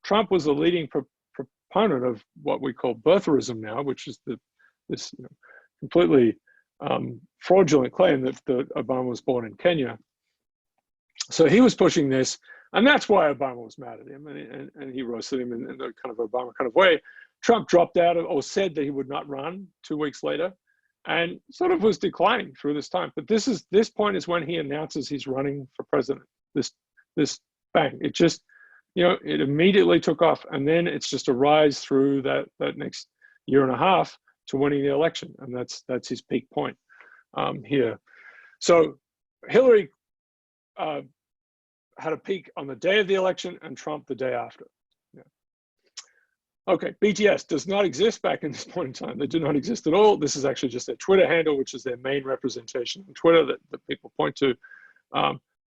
Speaker 2: Trump was the leading proponent of what we call birtherism now, which is this completely fraudulent claim that Obama was born in Kenya. So he was pushing this, and that's why Obama was mad at him, and he roasted him in the kind of Obama kind of way. Trump dropped out or said that he would not run 2 weeks later, and sort of was declining through this time. But this point is when he announces he's running for president. This bang, it just, it immediately took off, and then it's just a rise through that next year and a half to winning the election, and that's his peak point here. So Hillary had a peak on the day of the election, and Trump the day after. Yeah. Okay, BTS does not exist back in this point in time. They do not exist at all. This is actually just their Twitter handle, which is their main representation on Twitter that people point to.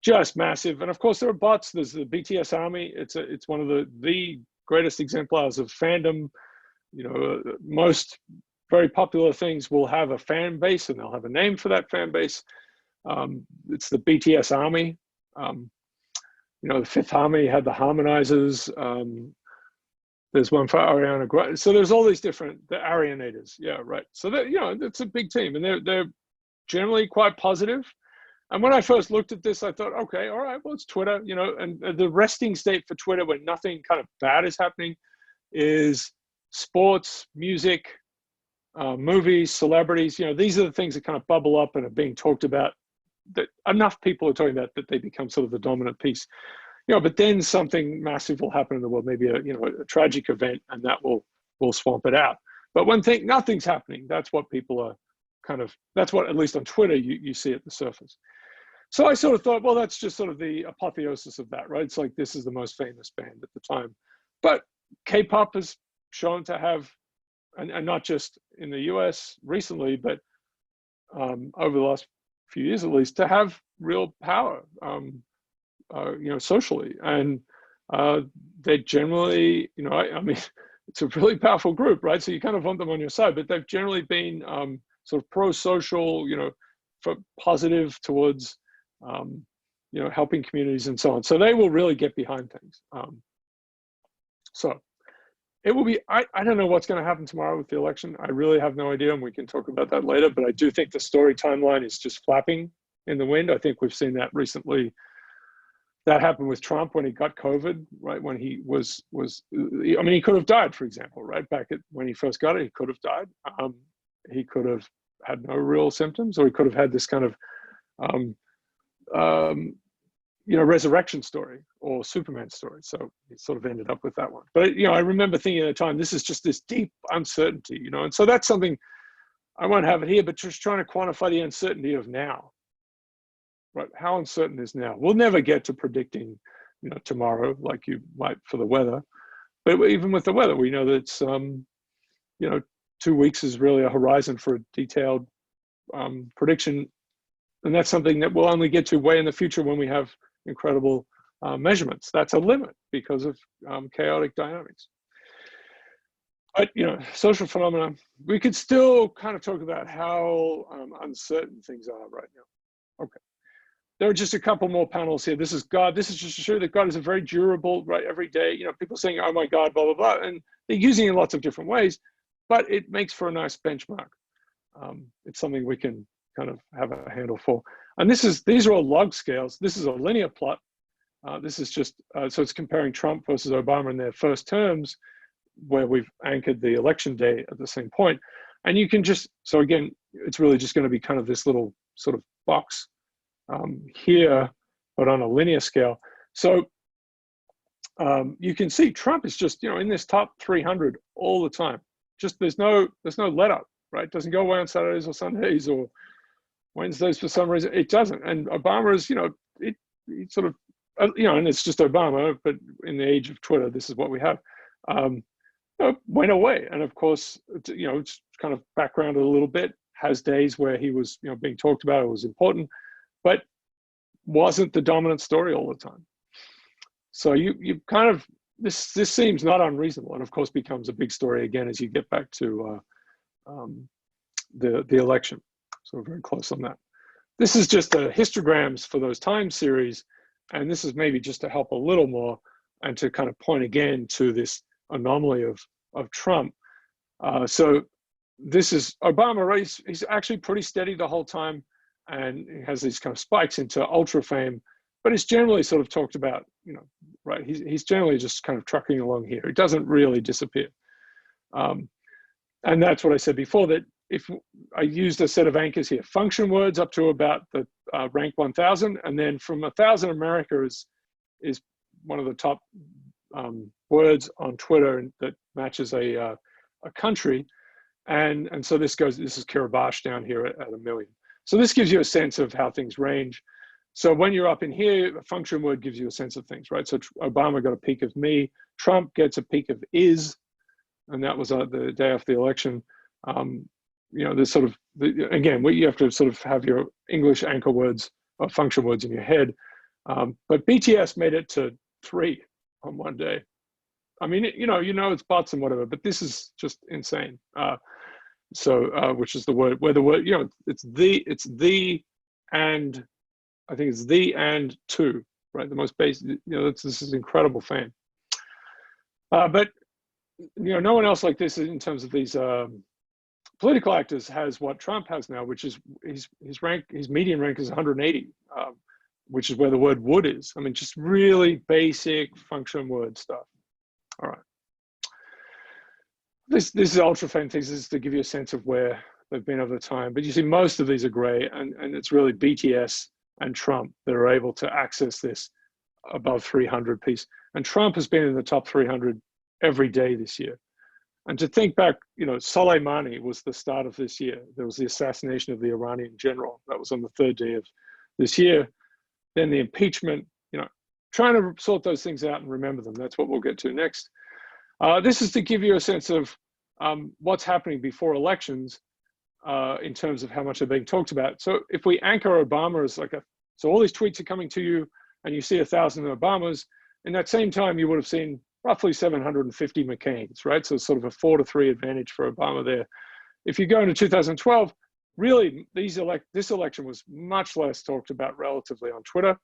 Speaker 2: Just massive, and of course there are bots. There's the BTS army. It's one of the greatest exemplars of fandom. Most very popular things will have a fan base, and they'll have a name for that fan base. It's the BTS army. The Fifth Army had the harmonizers. There's one for Ariana Grande. So there's all these different, the Arianators. Yeah, right. So that, it's a big team, and they're generally quite positive. And when I first looked at this, I thought, okay, all right, well, it's Twitter, and the resting state for Twitter when nothing kind of bad is happening is sports, music, movies, celebrities. These are the things that kind of bubble up and are being talked about, that enough people are talking about that they become sort of the dominant piece. But then something massive will happen in the world, maybe a tragic event, and that will swamp it out. But when nothing's happening, that's what people are that's what, at least on Twitter, you see at the surface. So I sort of thought, well, that's just sort of the apotheosis of that, right? It's like, this is the most famous band at the time. But K-pop is shown to have, and not just in the US recently, but over the last few years at least, to have real power, socially. And they generally, I mean, it's a really powerful group, right? So you kind of want them on your side, but they've generally been sort of pro-social, for positive towards you know, helping communities and so on. So they will really get behind things. So it will be, I don't know what's going to happen tomorrow with the election. I really have no idea, and we can talk about that later, but I do think the story timeline is just flapping in the wind. I think we've seen that recently. That happened with Trump when he got COVID, right? When he was I mean, he could have died, for example, right? Back at when he first got it, he could have died. He could have had no real symptoms, or he could have had this kind of, you know, resurrection story or Superman story. So he sort of ended up with that one. But, you know, I remember thinking at the time, this is just this deep uncertainty, you know, and so that's something, I won't have it here, but just trying to quantify the uncertainty of now. Right, how uncertain is now? We'll never get to predicting, you know, tomorrow like you might for the weather. But even with the weather, we know that it's, you know, 2 weeks is really a horizon for a detailed prediction, and that's something that we'll only get to way in the future when we have incredible measurements. That's a limit because of chaotic dynamics. But, you know, social phenomena, we could still kind of talk about how uncertain things are right now. Okay. There are just a couple more panels here. This is God. This is just to show that God is a very durable, right? Every day, you know, people saying, oh my God, blah, blah, blah. And they're using it in lots of different ways, but it makes for a nice benchmark. It's something we can kind of have a handle for. And these are all log scales. This is a linear plot. This is just, so it's comparing Trump versus Obama in their first terms, where we've anchored the election day at the same point. And you can just, so again, it's really just going to be kind of this little sort of box here, but on a linear scale. So you can see Trump is just, you know, in this top 300 all the time. Just there's no let up, right? Doesn't go away on Saturdays or Sundays or Wednesdays for some reason. It doesn't. And Obama is, you know, it sort of, you know, and it's just Obama, but in the age of Twitter, this is what we have. You know, went away, and of course, you know, it's kind of backgrounded a little bit. Has days where he was, you know, being talked about, it was important, but wasn't the dominant story all the time. So you kind of, this seems not unreasonable, and of course becomes a big story again as you get back to the election. So we're very close on that. This is just histograms for those time series, and this is maybe just to help a little more and to kind of point again to this anomaly of Trump. So this is Obama, he's actually pretty steady the whole time, and he has these kind of spikes into ultra fame, but it's generally sort of talked about, you know, right? He's generally just kind of trucking along here. It doesn't really disappear. And that's what I said before, that if I used a set of anchors here, function words up to about the rank 1000, and then from 1000, America is one of the top words on Twitter that matches a country. And so this is Kiribati down here at 1 million. So this gives you a sense of how things range. So when you're up in here, a function word gives you a sense of things, right? So Obama got a peak of me, Trump gets a peak of is, and that was the day after the election. You know, there's sort of, again, you have to sort of have your English anchor words or function words in your head. But BTS made it to 3 on one day. I mean, you know, it's bots and whatever, but this is just insane. Which is the word where the word, you know, it's the, and I think it's the and two, right? The most basic, you know, this is incredible fame. But, you know, no one else like this in terms of these political actors has what Trump has now, which is his median rank is 180, which is where the word would is. I mean, just really basic function word stuff. All right. This is ultra fame things. This is to give you a sense of where they've been over time. But you see, most of these are gray, and it's really BTS and Trump that are able to access this above 300 piece. And Trump has been in the top 300 every day this year. And to think back, you know, Soleimani was the start of this year. There was the assassination of the Iranian general. That was on the 3rd day of this year. Then the impeachment, you know, trying to sort those things out and remember them. That's what we'll get to next. This is to give you a sense of what's happening before elections in terms of how much they're being talked about. So if we anchor Obama as like so all these tweets are coming to you and you see 1,000 Obamas, in that same time, you would have seen roughly 750 McCains, right? So it's sort of a 4-3 advantage for Obama there. If you go into 2012, really this election was much less talked about relatively on Twitter.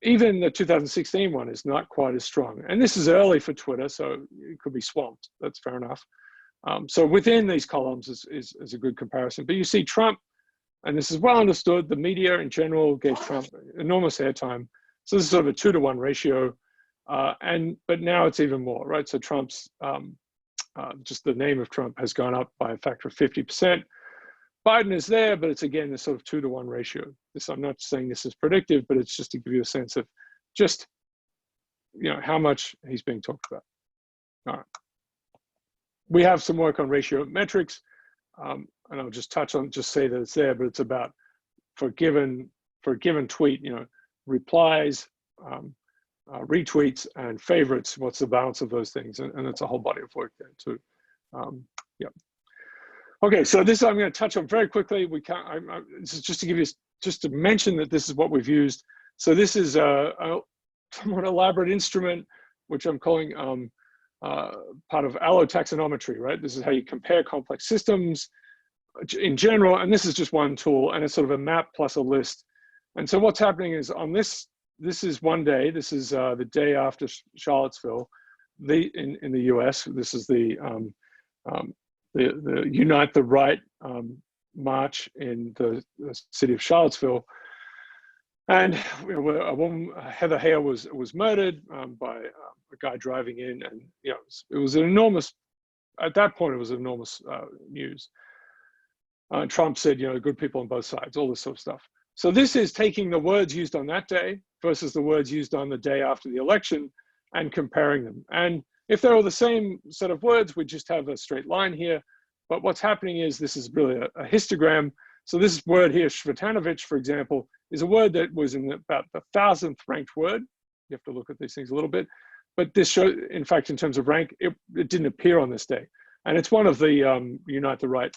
Speaker 2: Even the 2016 one is not quite as strong. And this is early for Twitter, so it could be swamped. That's fair enough. So within these columns is a good comparison. But you see Trump, and this is well understood, the media in general gave Trump enormous airtime. So this is sort of a 2-to-1 ratio. But now it's even more, right? So Trump's, just the name of Trump has gone up by a factor of 50%. Biden is there, but it's again this sort of 2-to-1 ratio. I'm not saying this is predictive, but it's just to give you a sense of just, how much he's being talked about. All right. We have some work on ratio metrics, and I'll just say that it's there, but it's about for a given tweet, replies, retweets, and favorites. What's the balance of those things? And it's a whole body of work there too. Yeah. Okay, so this I'm going to touch on very quickly. This is just to give you, just to mention that this is what we've used. So this is a somewhat elaborate instrument, which I'm calling part of allotaxonometry, right? This is how you compare complex systems in general, and this is just one tool, and it's sort of a map plus a list. And so what's happening is on this is one day. This is the day after Charlottesville, in the U.S. This is the Unite the Right march in the city of Charlottesville, and a woman, Heather Heyer, was murdered by a guy driving in, and it was an enormous. At that point, it was enormous news. Trump said, good people on both sides, all this sort of stuff. So this is taking the words used on that day versus the words used on the day after the election and comparing them. And if they're all the same set of words, we just have a straight line here. But what's happening is this is really a histogram. So this word here, Svetanovich, for example, is a word that was in about the 1,000th ranked word. You have to look at these things a little bit. But this shows, in fact, in terms of rank, it didn't appear on this day. And it's one of the Unite the Right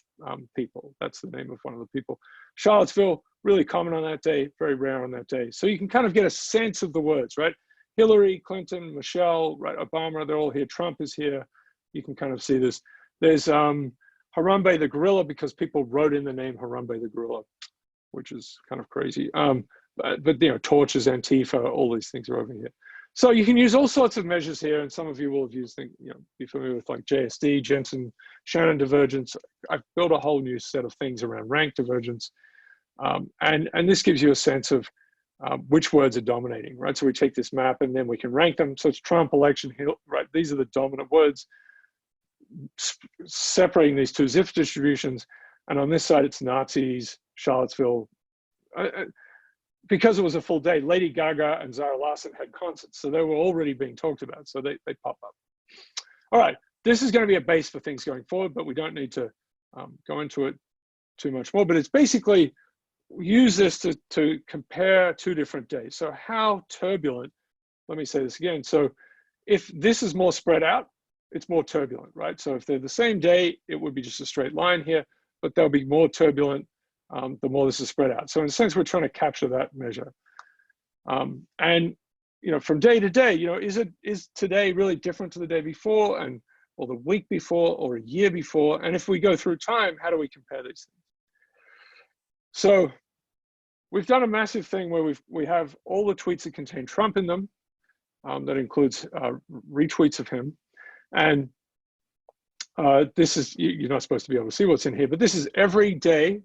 Speaker 2: people. That's the name of one of the people. Charlottesville, really common on that day, very rare on that day. So you can kind of get a sense of the words, right? Hillary, Clinton, Michelle, right, Obama, they're all here. Trump is here. You can kind of see this. There's Harambe the gorilla, because people wrote in the name Harambe the gorilla, which is kind of crazy. But torches, Antifa, all these things are over here. So you can use all sorts of measures here, and some of you will have used things, be familiar with like JSD, Jensen-Shannon divergence. I've built a whole new set of things around rank divergence. And this gives you a sense of which words are dominating, right? So we take this map and then we can rank them. So it's Trump, election, right? These are the dominant words, separating these two Zipf distributions. And on this side, it's Nazis, Charlottesville. Because it was a full day, Lady Gaga and Zara Larsson had concerts, so they were already being talked about, so they pop up. All right, this is going to be a base for things going forward, but we don't need to go into it too much more. But it's basically, use this to compare two different days. So how turbulent, let me say this again. So if this is more spread out, it's more turbulent, right? So if they're the same day, it would be just a straight line here, but they'll be more turbulent the more this is spread out. So in a sense, we're trying to capture that measure. And from day to day, is today really different to the day before, or the week before, or a year before? And if we go through time, how do we compare these things? So we've done a massive thing where we have all the tweets that contain Trump in them. That includes retweets of him. And this is, you're not supposed to be able to see what's in here, but this is every day.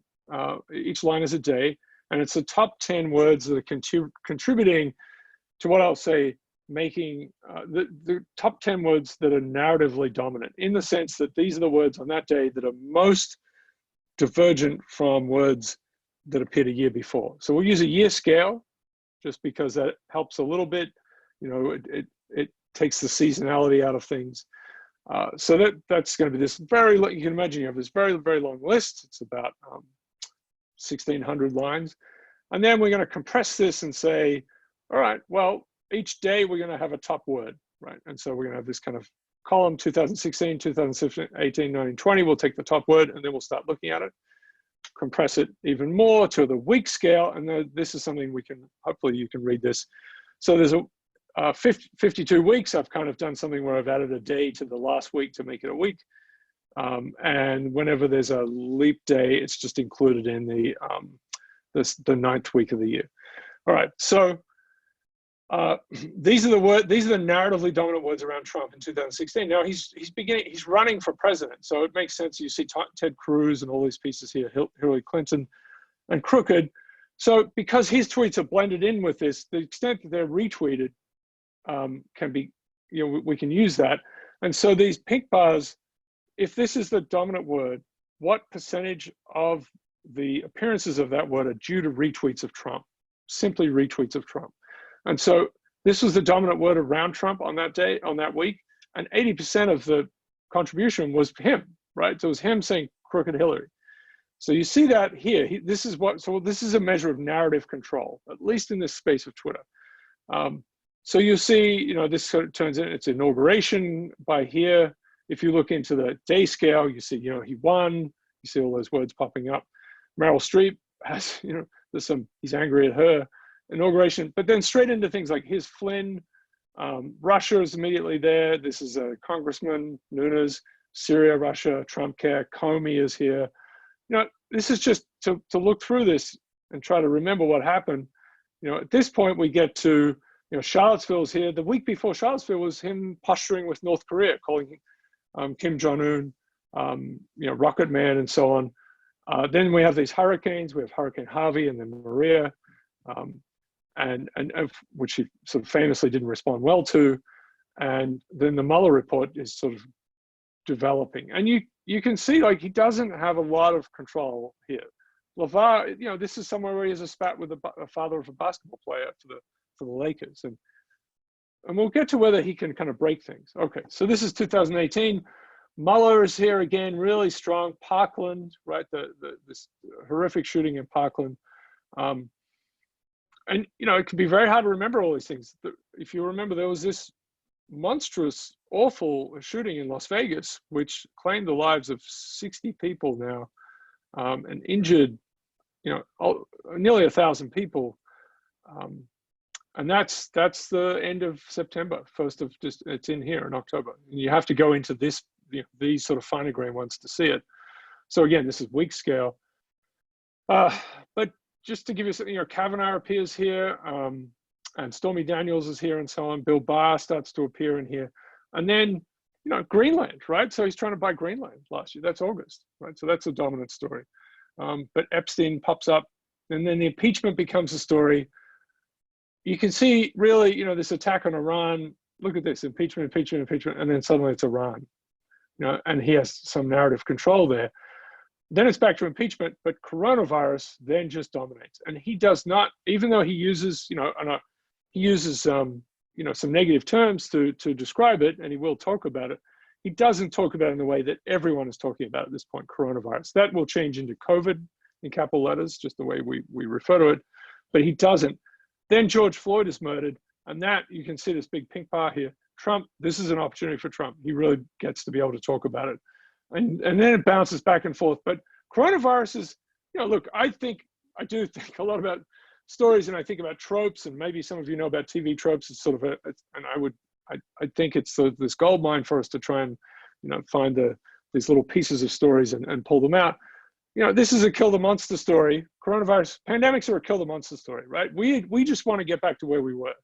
Speaker 2: Each line is a day, and it's the top 10 words that are contributing to what I'll say, making the top 10 words that are narratively dominant, in the sense that these are the words on that day that are most divergent from words that appeared a year before. So we'll use a year scale, just because that helps a little bit. It takes the seasonality out of things. So that's going to be this very, you can imagine you have this very, very long list. It's about 1,600 lines. And then we're going to compress this and say, all right, well, each day we're going to have a top word, right? And so we're going to have this kind of column, 2016, 2017, 18, 19, 20. We'll take the top word and then we'll start looking at it, compress it even more to the week scale. And this is something we can, hopefully you can read this. So there's 52 weeks. I've kind of done something where I've added a day to the last week to make it a week. And whenever there's a leap day, it's just included in the 9th week of the year. All right, so these are the narratively dominant words around Trump in 2016. Now he's running for president, so it makes sense. You see Ted Cruz and all these pieces here, Hillary Clinton, and crooked. So because his tweets are blended in with this, the extent that they're retweeted can be, we can use that. And so these pink bars, if this is the dominant word, what percentage of the appearances of that word are due to retweets of Trump? Simply retweets of Trump. And so this was the dominant word around Trump on that day, on that week, and 80% of the contribution was him, right? So it was him saying crooked Hillary. So you see that here. This is a measure of narrative control, at least in this space of Twitter. So you see, this sort of turns in its inauguration by here. If you look into the day scale, you see, he won. You see all those words popping up. Meryl Streep has, he's angry at her inauguration, but then straight into things like here's Flynn. Russia is immediately there. This is a Congressman, Nunes, Syria, Russia, Trump care. Comey is here. This is just to look through this and try to remember what happened. At this point we get to, Charlottesville's here. The week before Charlottesville was him posturing with North Korea, calling Kim Jong-un, Rocket Man and so on. Then we have these hurricanes. We have Hurricane Harvey and then Maria, and which he sort of famously didn't respond well to. And then the Mueller report is sort of developing. And you can see, like, he doesn't have a lot of control here. LeVar, this is somewhere where he has a spat with the father of a basketball player for the Lakers. And we'll get to whether he can kind of break things. Okay, so this is 2018. Mueller is here again, really strong. Parkland, right? This horrific shooting in Parkland. And, it can be very hard to remember all these things. If you remember, there was this monstrous, awful shooting in Las Vegas, which claimed the lives of 60 people now, and injured, nearly 1,000 people. And that's the end of September. It's in here in October. And you have to go into this, these sort of finer grain ones to see it. So again, this is week scale. But just to give you something, Kavanaugh appears here, and Stormy Daniels is here and so on. Bill Barr starts to appear in here. And then, Greenland, right? So he's trying to buy Greenland last year. That's August, right? So that's a dominant story. But Epstein pops up, and then the impeachment becomes a story. You can see really, this attack on Iran. Look at this, impeachment, and then suddenly it's Iran, and he has some narrative control there. Then it's back to impeachment, but coronavirus then just dominates. And he does not, even though he uses, some negative terms to describe it, and he will talk about it, he doesn't talk about it in the way that everyone is talking about at this point, coronavirus. That will change into COVID in capital letters, just the way we refer to it, but he doesn't. Then George Floyd is murdered, and that, you can see this big pink bar here. Trump, this is an opportunity for Trump. He really gets to be able to talk about it. And then it bounces back and forth. But coronavirus is, look, I do think a lot about stories, and I think about tropes, and maybe some of you know about TV tropes. It's sort of I think it's this gold mine for us to try and, find these little pieces of stories and pull them out. This is a kill the monster story. Coronavirus, pandemics are a kill the monster story, right? We just want to get back to where we were.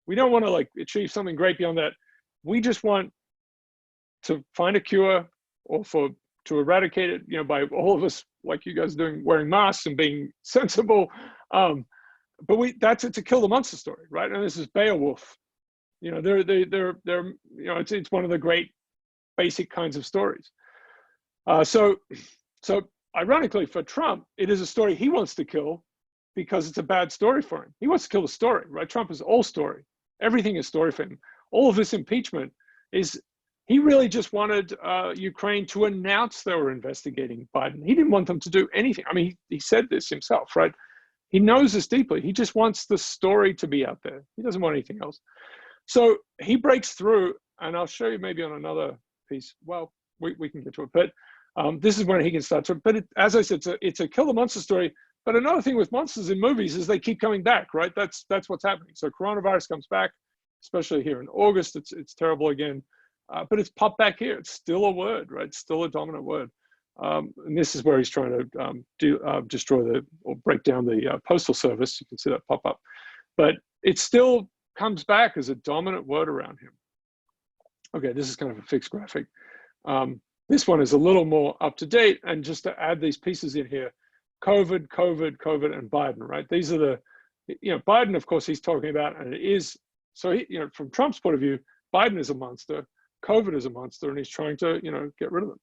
Speaker 2: We don't want to achieve something great beyond that. We just want to find a cure, or to eradicate it, by all of us, like you guys doing, wearing masks and being sensible. But it's a kill the monster story, right? And this is Beowulf. It's one of the great basic kinds of stories. So ironically for Trump, it is a story he wants to kill because it's a bad story for him. He wants to kill the story, right? Trump is all story. Everything is story for him. All of this impeachment is, he really just wanted Ukraine to announce they were investigating Biden. He didn't want them to do anything. I mean, he said this himself, right? He knows this deeply. He just wants the story to be out there. He doesn't want anything else. So he breaks through, and I'll show you maybe on another piece. Well, we can get to it, but this is when he can start to, but as I said, it's a kill the monster story. But another thing with monsters in movies is they keep coming back, right? That's what's happening. So coronavirus comes back, especially here in August. It's terrible again. But it's popped back here. It's still a word, right? It's still a dominant word. And this is where he's trying to destroy or break down the postal service. You can see that pop up. but it still comes back as a dominant word around him. Okay, this is kind of a fixed graphic. This one is a little more up to date, and just to add these pieces in here, COVID, COVID, COVID, and Biden, right? These are the, Biden, of course, he's talking about, and it is, so he, from Trump's point of view, Biden is a monster, COVID is a monster, and he's trying to, get rid of them.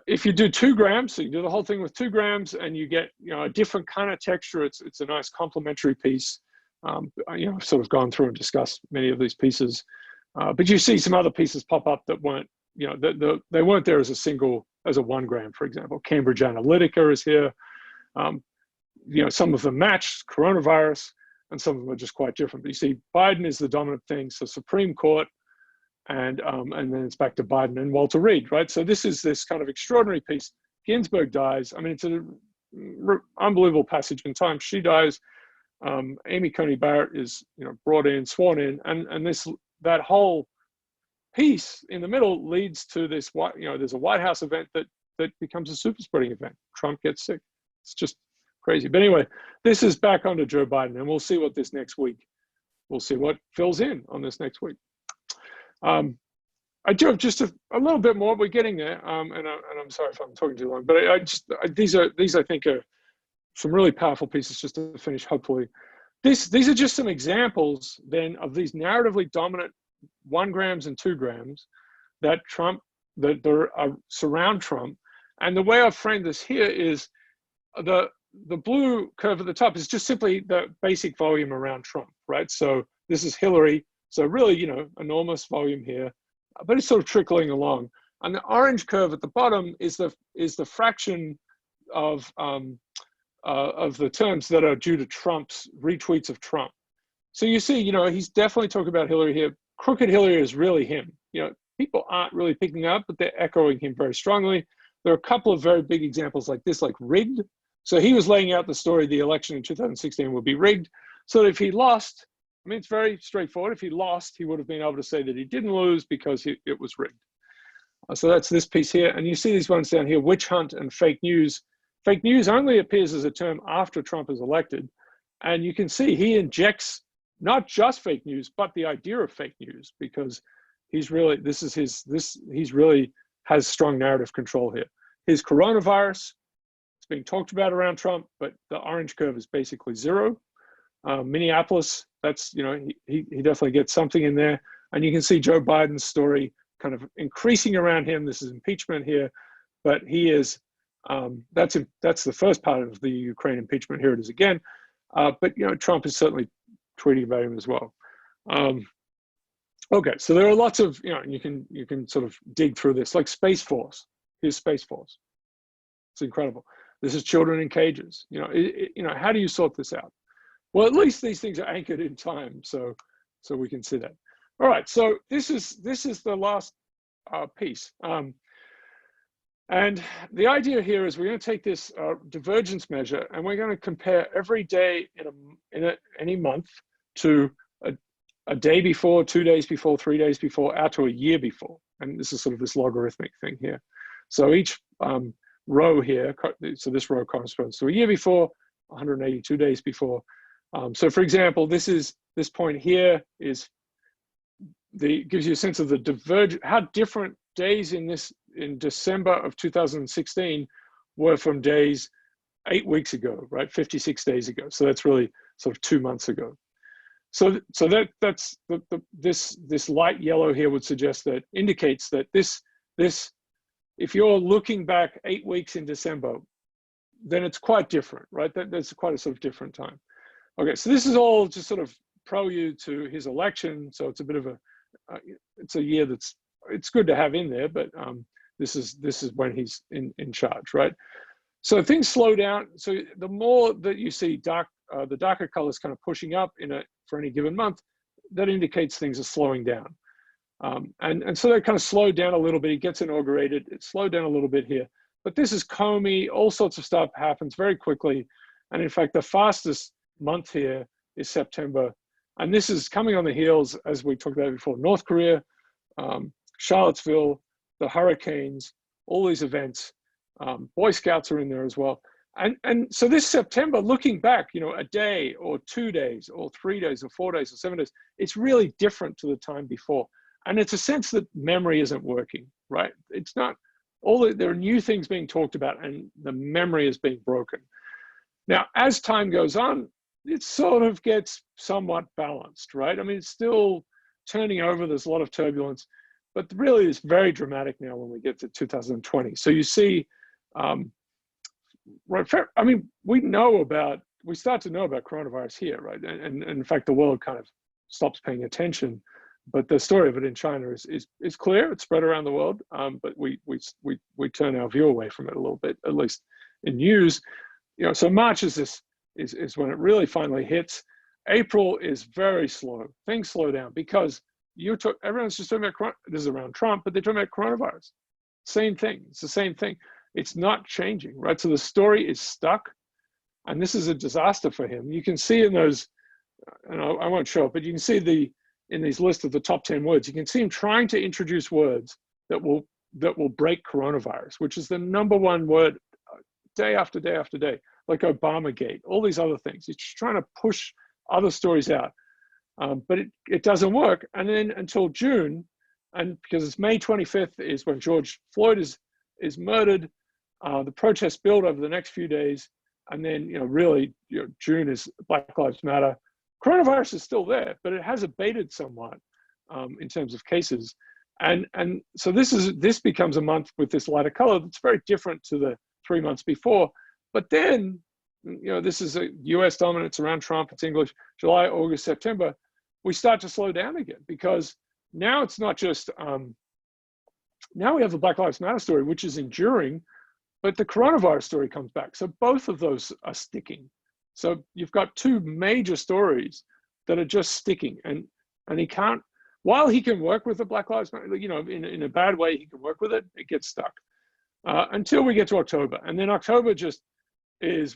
Speaker 2: If you do 2 grams, so you do the whole thing with 2 grams, and you get, a different kind of texture, it's a nice complementary piece. I've sort of gone through and discussed many of these pieces, but you see some other pieces pop up that weren't, they weren't there as a 1 gram, for example. Cambridge Analytica is here. Some of them match coronavirus, and some of them are just quite different. But you see, Biden is the dominant thing. So Supreme Court, and then it's back to Biden and Walter Reed, right? So this is this kind of extraordinary piece. Ginsburg dies. I mean, it's an unbelievable passage in time. She dies. Amy Coney Barrett is, brought in, sworn in, and that whole piece in the middle leads to this, there's a White House event that becomes a super spreading event. Trump gets sick. It's just crazy. But anyway, this is back onto Joe Biden, and we'll see what this next week, we'll see what fills in on this next week. I do have just a little bit more. We're getting there, and I'm sorry if I'm talking too long, but these I think are some really powerful pieces just to finish. Hopefully, these are just some examples then of these narratively dominant 1 grams and 2 grams that surround Trump. And the way I've framed this here is the blue curve at the top is just simply the basic volume around Trump, right? So this is Hillary. So really, enormous volume here, but it's sort of trickling along. And the orange curve at the bottom is the fraction of the terms that are due to Trump's retweets of Trump. So you see, he's definitely talking about Hillary here. Crooked Hillary is really him. People aren't really picking up, but they're echoing him very strongly. There are a couple of very big examples like this, like rigged. So he was laying out the story, the election in 2016 would be rigged. So that if he lost, I mean, it's very straightforward. If he lost, he would have been able to say that he didn't lose because it was rigged. So that's this piece here. And you see these ones down here, witch hunt and fake news. Fake news only appears as a term after Trump is elected. And you can see he injects not just fake news, but the idea of fake news, because he's really, he's really has strong narrative control here. His coronavirus, it's being talked about around Trump, but the orange curve is basically 0. Minneapolis, that's, he definitely gets something in there. And you can see Joe Biden's story kind of increasing around him. This is impeachment here, but he is, that's the first part of the Ukraine impeachment. Here it is again. But, Trump is certainly tweeting about him as well. Okay, so there are lots of, you can sort of dig through this, like Space Force. Here's Space Force. It's incredible. This is children in cages. How do you sort this out? Well, at least these things are anchored in time, so we can see that. All right, so this is the last piece, and the idea here is we're going to take this divergence measure, and we're going to compare every day in any month to a day before, 2 days before, 3 days before, out to a year before, and this is sort of this logarithmic thing here. So each row here, so this row corresponds to a year before, 182 days before. So for example, this point here gives you a sense of the how different days in December of 2016 were from days 8 weeks ago, right? 56 days ago. So that's really sort of 2 months ago. So that's this light yellow here would suggest that indicates that this if you're looking back 8 weeks in December, then it's quite different, right? That's quite a sort of different time. Okay, so this is all just sort of prelude to his election. So it's a bit of it's a year it's good to have in there, but this is when he's in charge, right? So things slow down. So the more that you see the darker colors kind of pushing up for any given month, that indicates things are slowing down. And so they kind of slowed down a little bit. He gets inaugurated. It slowed down a little bit here. But this is Comey. All sorts of stuff happens very quickly. And in fact, the fastest month here is September. And this is coming on the heels, as we talked about before, North Korea, Charlottesville, the hurricanes, all these events. Boy Scouts are in there as well. And so this September, looking back, you know, a day or 2 days or 3 days or 4 days or 7 days, it's really different to the time before. And it's a sense that memory isn't working, right? It's not, there are new things being talked about and the memory is being broken. Now, as time goes on, it sort of gets somewhat balanced, right? I mean, it's still turning over, there's a lot of turbulence, but really it's very dramatic now when we get to 2020. So you see, right, I mean, we start to know about coronavirus here, right? And in fact, the world kind of stops paying attention, but the story of it in China is clear. It's spread around the world, but we turn our view away from it a little bit, at least in news. You know, so March is when it really finally hits. April is very slow. Things slow down because everyone's just talking about, this is around Trump, but they're talking about coronavirus. Same thing. It's the same thing. It's not changing, right? So the story is stuck, and this is a disaster for him. You can see in those, and I won't show it, but you can see in these lists of the top 10 words, you can see him trying to introduce words that will break coronavirus, which is the #1 word day after day after day, like Obamagate, all these other things. He's just trying to push other stories out, but it doesn't work. And then until June, and because it's May 25th is when George Floyd is murdered, the protests build over the next few days, and then really June is Black Lives Matter. Coronavirus is still there, but it has abated somewhat in terms of cases, and so this becomes a month with this lighter color that's very different to the 3 months before. But then this is a U.S. dominance around Trump. It's English. July, August, September, we start to slow down again because now it's not just now we have the Black Lives Matter story, which is enduring, but the coronavirus story comes back. So both of those are sticking. So you've got two major stories that are just sticking, and he can't, while he can work with the Black Lives Matter, in a bad way, he can work with it, it gets stuck until we get to October. And then October just is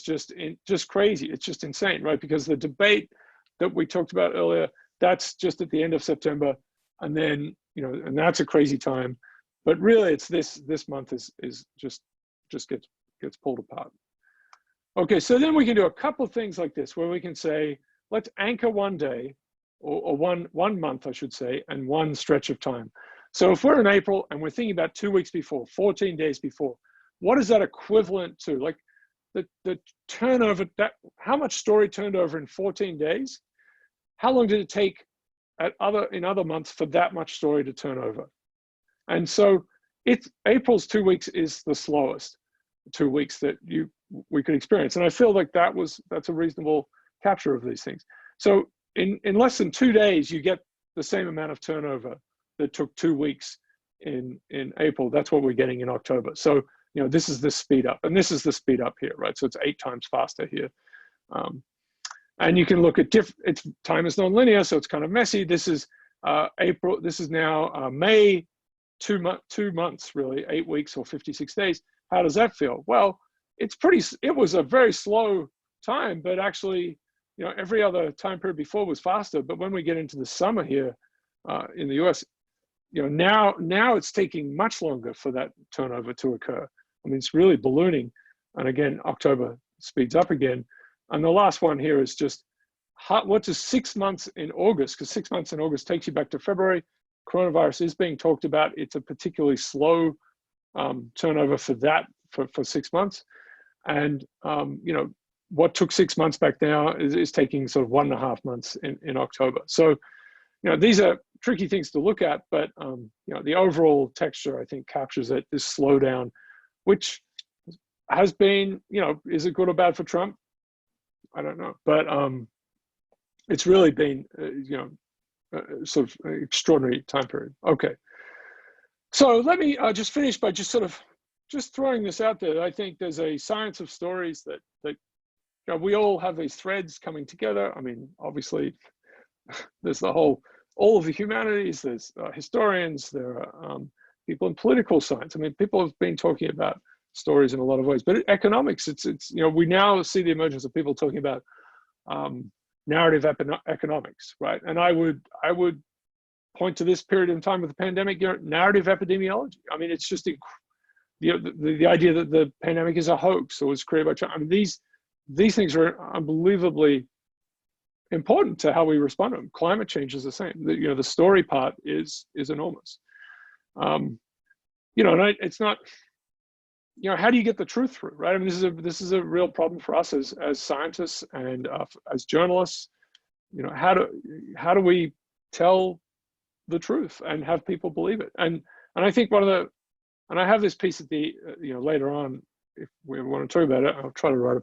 Speaker 2: just crazy. It's just insane, right? Because the debate that we talked about earlier, that's just at the end of September. And then, and that's a crazy time, but really it's this month is just gets pulled apart. Okay, so then we can do a couple of things like this where we can say, let's anchor one day or one month, I should say, and one stretch of time. So if we're in April and we're thinking about 2 weeks before, 14 days before, what is that equivalent to? Like the turnover, how much story turned over in 14 days? How long did it take in other months for that much story to turn over? And so April's 2 weeks is the slowest 2 weeks that we could experience. And I feel like that's a reasonable capture of these things. So in less than 2 days, you get the same amount of turnover that took 2 weeks in April. That's what we're getting in October. So, this is the speed up, and this is the speed up here, right? So it's 8 times faster here. And you can look at time is nonlinear, so it's kind of messy. This is April, this is now May, 2 months really, 8 weeks or 56 days. How does that feel? Well, it was a very slow time, but actually, every other time period before was faster. But when we get into the summer here in the US, now it's taking much longer for that turnover to occur. I mean, it's really ballooning. And again, October speeds up again. And the last one here is just, what does 6 months in August, because 6 months in August takes you back to February. Coronavirus is being talked about. It's a particularly slow turnover for 6 months. And, what took 6 months back now is taking sort of 1.5 months in October. So, these are tricky things to look at, but, the overall texture, I think, captures it, this slowdown, which has been, is it good or bad for Trump? I don't know, but it's really been, sort of an extraordinary time period. Okay, so let me just finish by just throwing this out there. I think there's a science of stories that we all have these threads coming together. I mean, obviously, there's all of the humanities. There's historians. There are people in political science. I mean, people have been talking about stories in a lot of ways, but economics, it's we now see the emergence of people talking about narrative economics, right? And I would point to this period in time with the pandemic, narrative epidemiology. I mean, it's just the idea that the pandemic is a hoax or was created by China. I mean, these things are unbelievably important to how we respond to them. Climate change is the same. The story part is enormous. And it's not, how do you get the truth through, right? I mean, this is a real problem for us as scientists and as journalists. How do we tell the truth and have people believe it? And I think and I have this piece at the later on, if we want to talk about it, I'm trying to write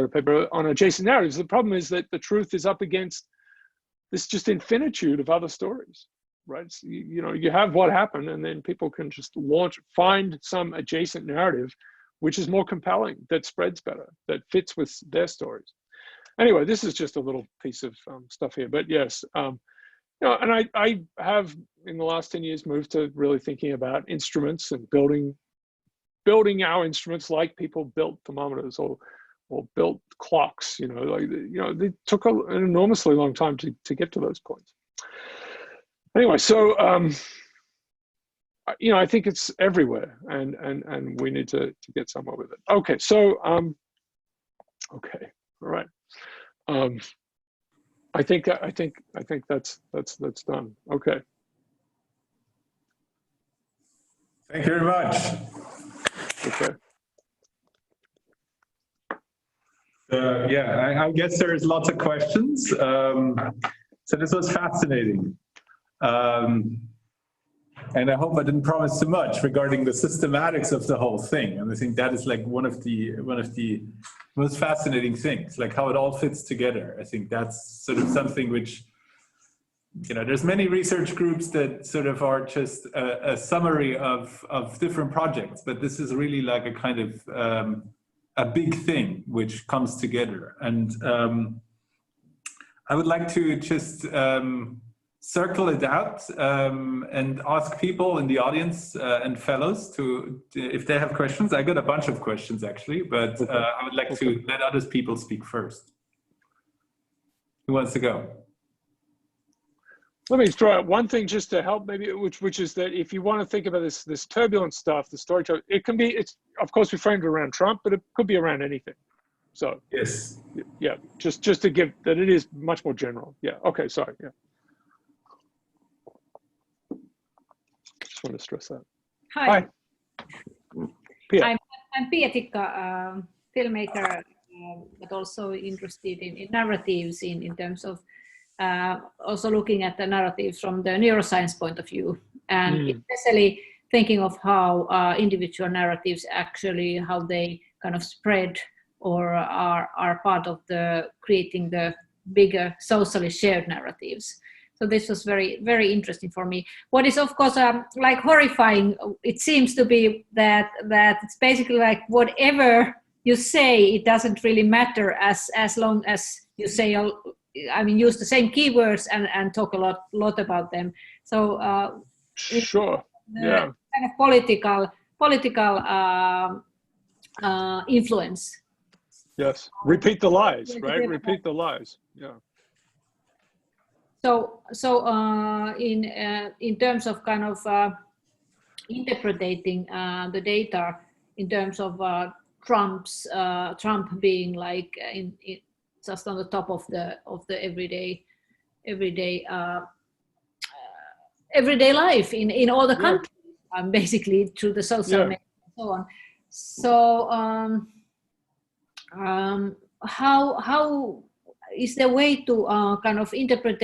Speaker 2: a paper on adjacent narratives. The problem is that the truth is up against this just infinitude of other stories, right? So, you have what happened, and then people can just find some adjacent narrative which is more compelling, that spreads better, that fits with their stories. Anyway, this is just a little piece of stuff here, but yes, and I have in the last 10 years moved to really thinking about instruments and building our instruments like people built thermometers or built clocks. They took an enormously long time to get to those points. Anyway, so I think it's everywhere, and we need to get somewhere with it. Okay, so okay, all right. I think that's done. Okay.
Speaker 1: Thank you very much.
Speaker 2: Okay.
Speaker 1: Yeah, I guess there's lots of questions. So this was fascinating. And I hope I didn't promise too much regarding the systematics of the whole thing. And I think that is like one of the most fascinating things, like how it all fits together. I think that's sort of something which, there's many research groups that sort of are just a summary of different projects, but this is really like a kind of a big thing which comes together. And I would like to just circle it out and ask people in the audience and fellows if they have questions. I got a bunch of questions actually, but I would like to let other people speak first. Who wants to go?
Speaker 2: Let me throw out one thing just to help, maybe, which is that if you want to think about this turbulence stuff, the storytelling, it's of course we framed it around Trump, but it could be around anything. So
Speaker 1: yes,
Speaker 2: yeah, just to give that it is much more general. Yeah. Okay. Sorry. Yeah. Just want to stress that.
Speaker 3: Hi.
Speaker 2: Pia.
Speaker 3: I'm Pia Tikka, filmmaker, but also interested in narratives in terms of also looking at the narratives from the neuroscience point of view, and especially thinking of how individual narratives actually, how they kind of spread or are part of creating the bigger socially shared narratives. So this was very, very interesting for me. What is of course like horrifying, it seems to be that it's basically like whatever you say, it doesn't really matter as long as you say, use the same keywords and talk a lot about them. So
Speaker 2: sure, yeah,
Speaker 3: kind of political influence.
Speaker 2: Yes, repeat the lies, right? Repeat the lies. Yeah.
Speaker 3: So in terms of kind of interpreting the data in terms of Trump being like in just on the top of the everyday life in all the countries, basically through the social media and so on. So how is there a way to kind of interpret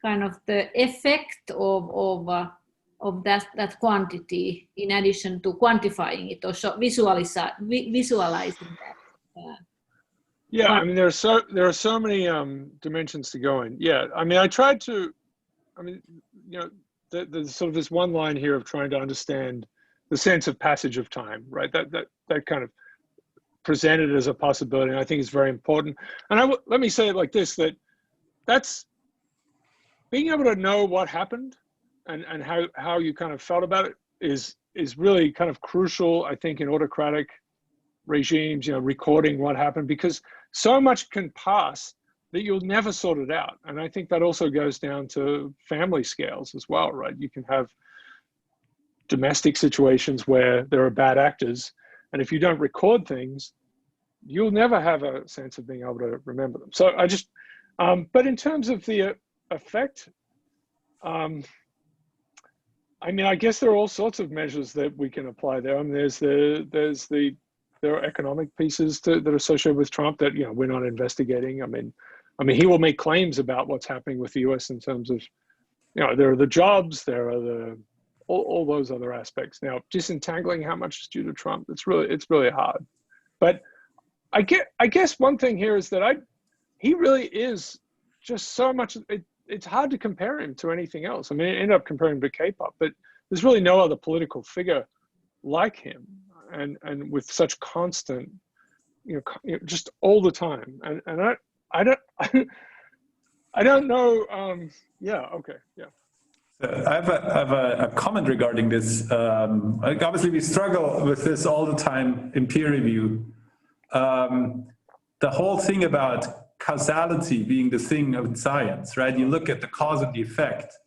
Speaker 3: kind of the effect of that quantity in addition to quantifying it or visualizing that?
Speaker 2: Yeah, I mean, there are so many dimensions to go in. Yeah, I mean, I tried to, there's sort of this one line here of trying to understand the sense of passage of time, right? That kind of presented as a possibility, and I think is very important. And let me say it like this: that's being able to know what happened and how you kind of felt about it is really kind of crucial, I think, in autocratic regimes, recording what happened, because so much can pass that you'll never sort it out. And I think that also goes down to family scales as well, right? You can have domestic situations where there are bad actors. And if you don't record things, you'll never have a sense of being able to remember them. So I just, but in terms of the effect, I mean, I guess there are all sorts of measures that we can apply there. I mean, there are economic pieces that are associated with Trump that, you know, we're not investigating. I mean, he will make claims about what's happening with the US in terms of, you know, there are the jobs, there are all those other aspects. Now, disentangling how much is due to Trump, it's really hard. But I guess one thing here is that he really is just so much. It's hard to compare him to anything else. I mean, I ended up comparing him to Kpop, but there's really no other political figure like him, and with such constant, you know, just all the time. And I don't know. Yeah. Okay. Yeah.
Speaker 1: I have a comment regarding this. Obviously, we struggle with this all the time in peer review. The whole thing about causality being the thing of science, right? You look at the cause and the effect.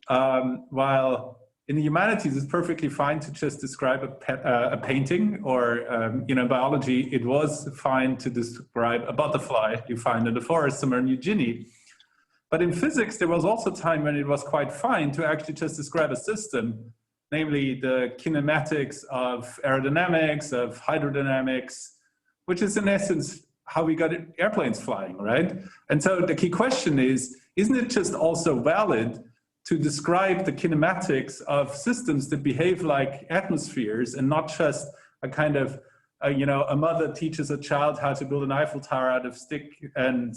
Speaker 1: While in the humanities, it's perfectly fine to just describe a painting, or you know, in biology, it was fine to describe a butterfly you find in the forest somewhere in New Guinea. But in physics, there was also time when it was quite fine to actually just describe a system, namely the kinematics of aerodynamics, of hydrodynamics, which is in essence how we got airplanes flying, right? And so the key question is, isn't it just also valid to describe the kinematics of systems that behave like atmospheres, and not just a kind of, you know, a mother teaches a child how to build an Eiffel Tower out of stick and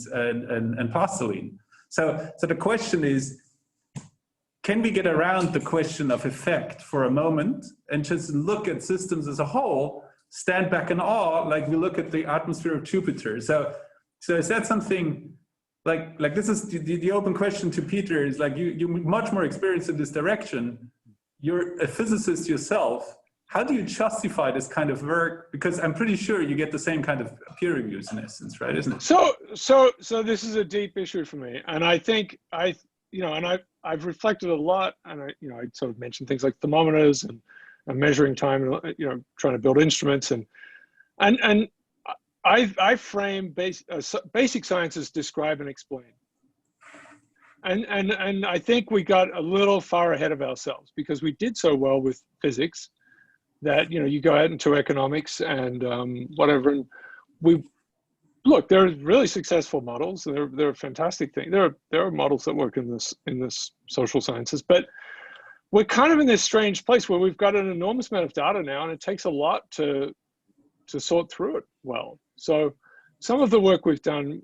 Speaker 1: plastiline? So the question is, can we get around the question of effect for a moment and just look at systems as a whole, stand back in awe, like we look at the atmosphere of Jupiter? So is that something like this is the open question to Peter, is like, you're much more experienced in this direction. You're a physicist yourself. How do you justify this kind of work? Because I'm pretty sure you get the same kind of peer reviews in essence, right? Isn't it?
Speaker 2: So this is a deep issue for me, and I think I've reflected a lot, and I sort of mentioned things like thermometers and measuring time, and you know, trying to build instruments, and I frame basic sciences describe and explain, and I think we got a little far ahead of ourselves because we did so well with physics that, you know, you go out into economics and whatever, and there are really successful models. They're a fantastic thing. There are models that work in this social sciences, but we're kind of in this strange place where we've got an enormous amount of data now, and it takes a lot to sort through it well. So some of the work we've done,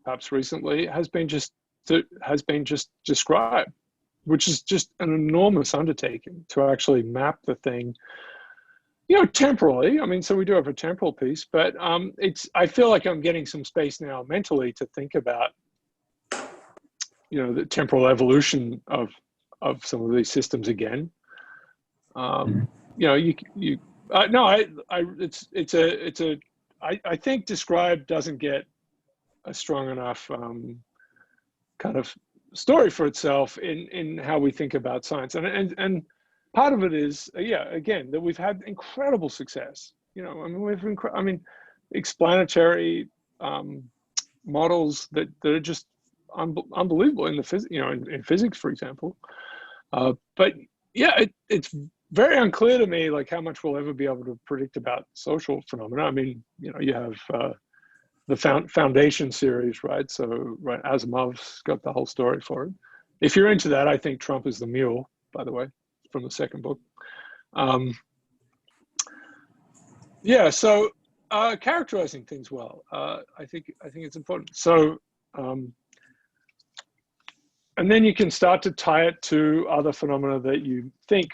Speaker 2: perhaps recently, has been just described, which is just an enormous undertaking to actually map the thing, you know, temporally. I mean, so we do have a temporal piece, but I feel like I'm getting some space now mentally to think about, you know, the temporal evolution of some of these systems again. You know, I think describe doesn't get a strong enough kind of story for itself in how we think about science, and part of it is, again, that we've had incredible success. You know, I mean, explanatory models that are just unbelievable in in physics, for example. But yeah, it's very unclear to me, like, how much we'll ever be able to predict about social phenomena. I mean, you know, you have the Foundation series, right? So, right, Asimov's got the whole story for it. If you're into that, I think Trump is the mule, by the way, from the second book. Yeah, so characterizing things well, I think it's important. So, and then you can start to tie it to other phenomena that you think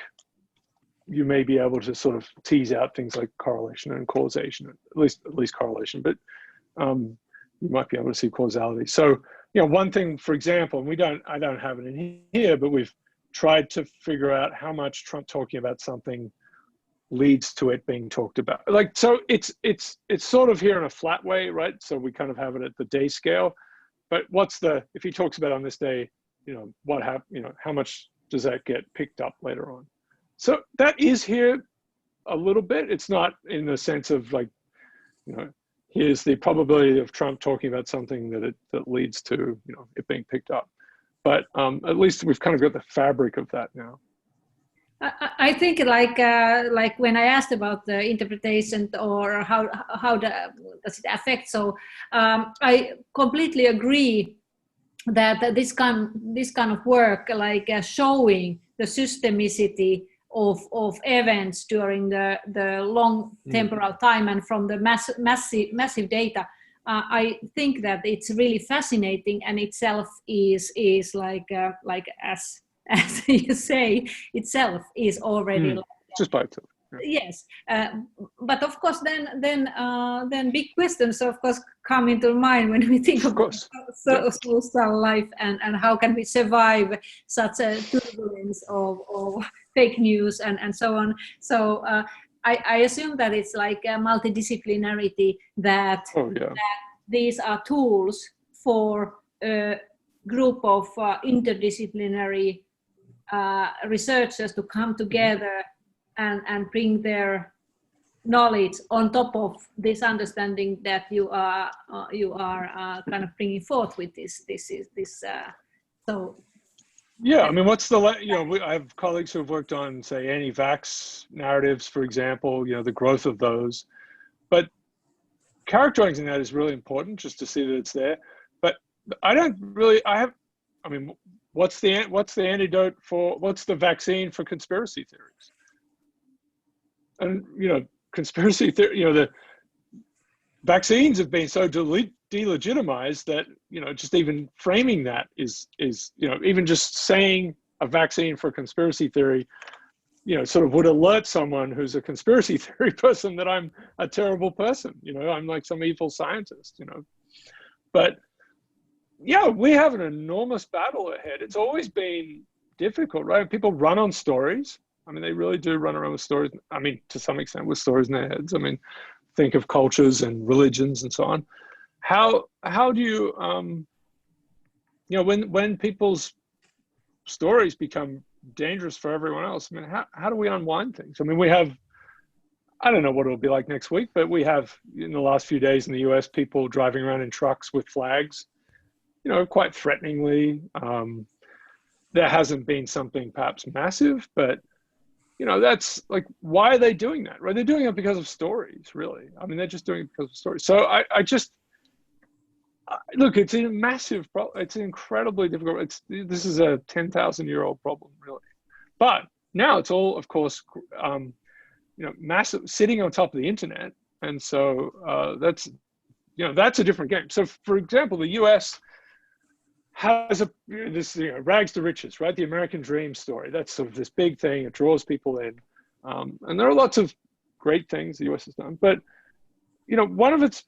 Speaker 2: you may be able to sort of tease out, things like correlation and causation, at least correlation, but you might be able to see causality. So, you know, one thing, for example, and I don't have it in here, but we've tried to figure out how much Trump talking about something leads to it being talked about. Like, so it's sort of here in a flat way, right? So we kind of have it at the day scale, but if he talks about on this day, you know, how much does that get picked up later on? So that is here a little bit. It's not in the sense of like, you know, here's the probability of Trump talking about something that leads to, you know, it being picked up. But at least we've kind of got the fabric of that now.
Speaker 3: I think like when I asked about the interpretation or how does it affect, so I completely agree that this kind of work, like showing the systemicity of events during the long temporal time and from the massive data, I think that it's really fascinating, and itself is like as you say, itself is already like,
Speaker 2: just by itself.
Speaker 3: Yes, but of course, then big questions, of course, come into mind when we think about social life and how can we survive such a turbulence of fake news and so on. So I assume that it's like a multidisciplinarity that these are tools for a group of interdisciplinary researchers to come together and bring their knowledge on top of this understanding that you are kind of bringing forth with this. So.
Speaker 2: Yeah, I mean, what's the, you know, I have colleagues who have worked on, say, anti-vax narratives, for example, you know, the growth of those. But characterizing that is really important, just to see that it's there. But I don't really, I mean, what's the antidote for, what's the vaccine for conspiracy theories? And, you know, conspiracy theory, you know, the vaccines have been so delegitimized that, you know, just even framing that is, you know, even just saying a vaccine for conspiracy theory, you know, sort of would alert someone who's a conspiracy theory person that I'm a terrible person, you know, I'm like some evil scientist, you know. But yeah, we have an enormous battle ahead. It's always been difficult, right? People run on stories. I mean, they really do run around with stories. I mean, to some extent with stories in their heads. I mean, think of cultures and religions and so on. How do you, you know, when people's stories become dangerous for everyone else, I mean, how do we unwind things? I mean, we have, I don't know what it'll be like next week, but we have in the last few days in the US, people driving around in trucks with flags, you know, quite threateningly. There hasn't been something perhaps massive, but you know, that's like, why are they doing that, right? They're doing it because of stories, really. I mean, they're just doing it because of stories. So I just, look, it's a massive problem. It's incredibly difficult. This is a 10,000-year-old problem, really. But now it's all, of course, you know, massive, sitting on top of the internet. And so that's, you know, that's a different game. So for example, the US has this, you know, rags to riches, right? The American dream story. That's sort of this big thing. It draws people in, and there are lots of great things the U.S. has done. But you know, one of its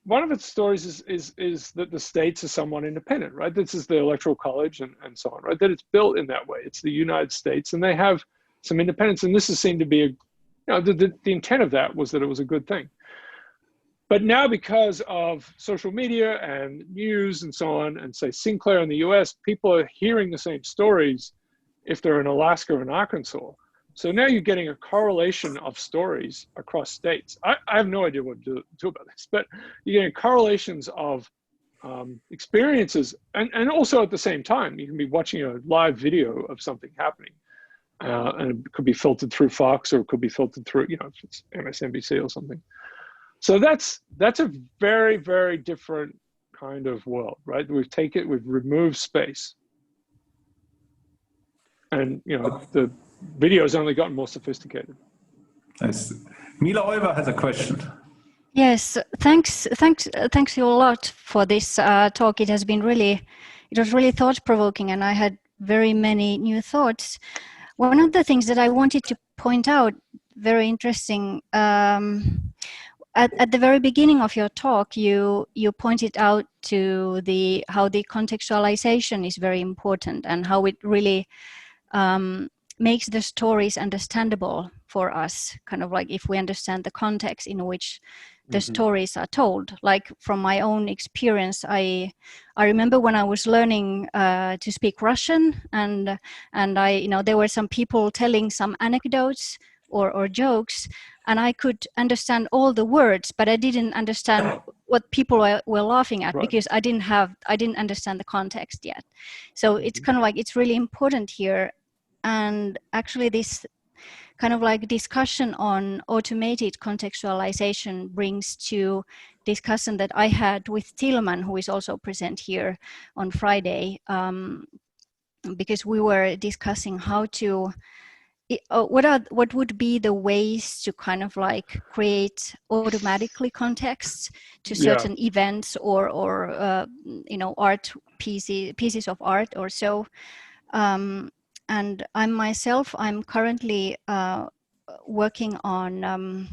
Speaker 2: stories is that the states are somewhat independent, right? This is the Electoral College and so on, right? That it's built in that way. It's the United States, and they have some independence. And this has seemed to be you know, the intent of that was that it was a good thing. But now, because of social media and news and so on, and say Sinclair in the US, people are hearing the same stories if they're in Alaska and Arkansas. So now you're getting a correlation of stories across states. I have no idea what to do about this, but you're getting correlations of experiences. And also at the same time, you can be watching a live video of something happening. And it could be filtered through Fox, or it could be filtered through, you know, if it's MSNBC or something. So that's a very, very different kind of world, right? We've removed space. And, you know, the video has only gotten more sophisticated.
Speaker 1: Nice. Mila Oiva has a question.
Speaker 4: Yes, thanks you a lot for this talk. It was really thought-provoking, and I had very many new thoughts. One of the things that I wanted to point out, very interesting, at the very beginning of your talk, you pointed out to how the contextualization is very important, and how it really makes the stories understandable for us, kind of like if we understand the context in which the stories are told. Like from my own experience, I remember when I was learning to speak Russian, and there were some people telling some anecdotes or jokes, and I could understand all the words, but I didn't understand what people were laughing at, because I didn't understand the context yet. So it's kind of like, it's really important here. And actually this kind of like discussion on automated contextualization brings to discussion that I had with Tillman, who is also present here on Friday, because we were discussing how to, what would be the ways to kind of like create automatically contexts to certain events or art pieces of art or so. And I'm currently working on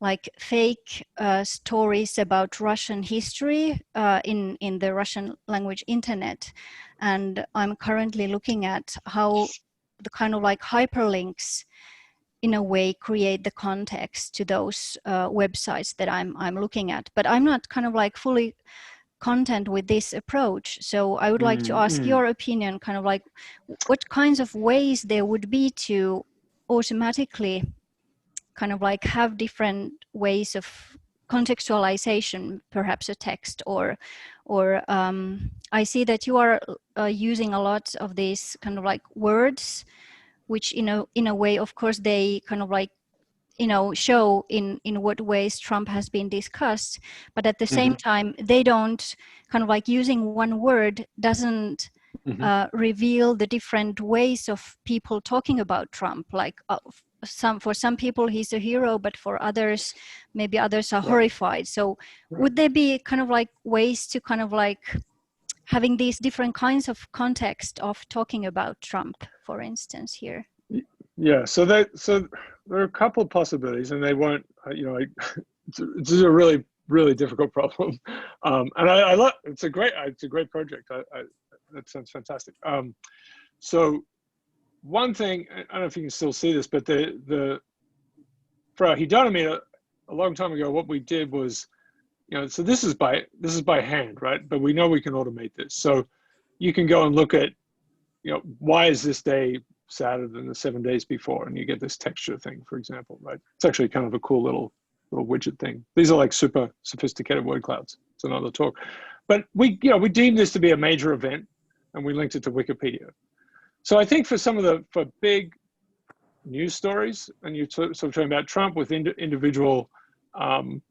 Speaker 4: like fake stories about Russian history in the Russian language internet. And I'm currently looking at how the kind of like hyperlinks in a way create the context to those websites that I'm looking at. But I'm not kind of like fully content with this approach. So I would like to ask your opinion, kind of like what kinds of ways there would be to automatically kind of like have different ways of contextualization, perhaps a text, or I see that you are using a lot of these kind of like words, which in a way, of course, they kind of like show in what ways Trump has been discussed, but at the same time, they don't kind of like using one word doesn't reveal the different ways of people talking about Trump. Like for some people he's a hero, but for others, maybe others are horrified. So would there be kind of like ways to kind of like having these different kinds of context of talking about Trump, for instance, here?
Speaker 2: Yeah, so there are a couple of possibilities, and they won't, it's a really, really difficult problem. And I love, it's a great project. That sounds fantastic. So one thing, I don't know if you can still see this, but for our Hedonometer, a long time ago, what we did was, so this is by hand, right? But we know we can automate this. So you can go and look at, why is this day sadder than the 7 days before? And you get this texture thing, for example, right? It's actually kind of a cool little widget thing. These are like super sophisticated word clouds. It's another talk. But we deemed this to be a major event, and we linked it to Wikipedia. So I think for big news stories, and you're sort of talking about Trump with individual, the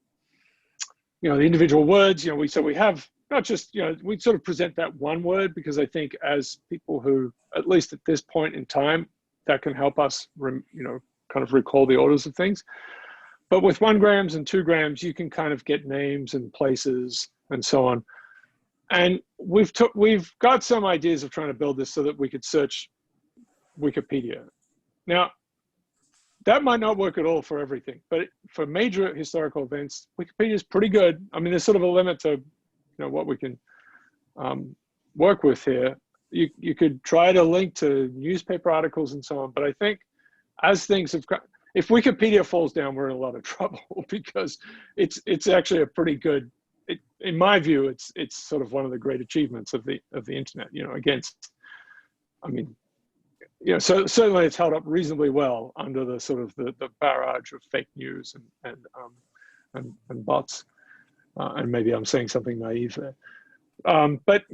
Speaker 2: individual words, we have not just, we sort of present that one word, because I think as people who, at least at this point in time, that can help us, kind of recall the orders of things. But with 1 grams and 2 grams, you can kind of get names and places and so on. And we've got some ideas of trying to build this so that we could search Wikipedia. Now, that might not work at all for everything, but for major historical events, Wikipedia is pretty good. I mean, there's sort of a limit to, what we can work with here. You could try to link to newspaper articles and so on, but I think as things have got, if Wikipedia falls down, we're in a lot of trouble, because it's actually a pretty good, in my view, it's sort of one of the great achievements of the internet. Against, I mean, so certainly it's held up reasonably well under the sort of the barrage of fake news and bots. And maybe I'm saying something naive there, but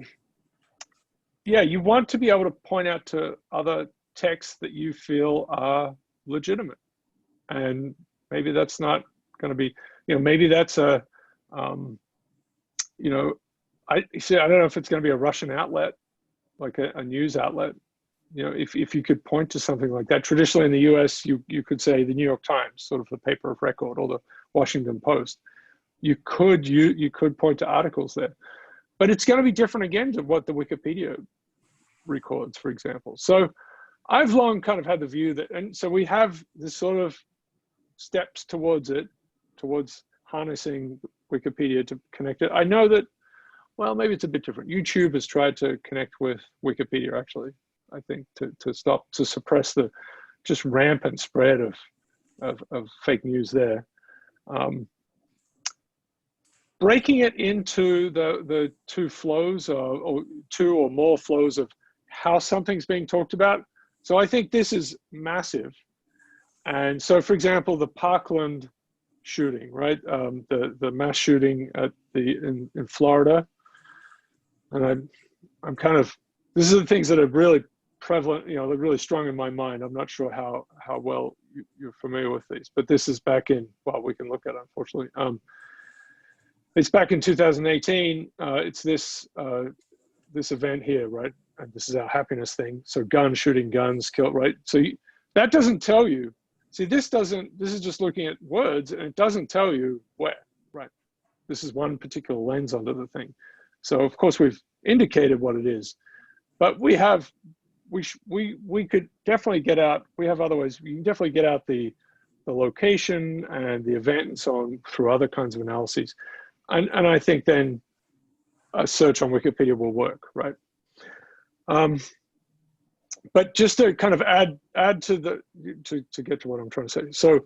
Speaker 2: yeah, you want to be able to point out to other texts that you feel are legitimate, and maybe that's not going to be, maybe that's a, I don't know if it's going to be a Russian outlet, like a news outlet. If you could point to something like that. Traditionally in the US, you could say the New York Times, sort of the paper of record, or the Washington Post. You could point to articles there, but it's going to be different again to what the Wikipedia records, for example. So I've long kind of had the view that, and so we have this sort of steps towards harnessing Wikipedia to connect it. I know that, well, maybe it's a bit different. YouTube has tried to connect with Wikipedia, actually, I think, to suppress the just rampant spread of fake news there. breaking it into the two flows or two or more flows of how something's being talked about. So I think this is massive. And so, for example, the Parkland shooting, right? The mass shooting at in Florida. And I'm kind of, this are the things that are really prevalent, they're really strong in my mind. I'm not sure how well you're familiar with these, but this is back in, well, we can look at it, unfortunately. It's back in 2018. It's this event here, right? And this is our happiness thing. So guns, shooting guns, kill, right? So that doesn't tell you. See, this is just looking at words, and it doesn't tell you where, right? This is one particular lens under the thing. So of course we've indicated what it is, but we could definitely get out. We have other ways. We can definitely get out the location and the event and so on through other kinds of analyses. And I think then a search on Wikipedia will work, right? But just to kind of add to to get to what I'm trying to say. So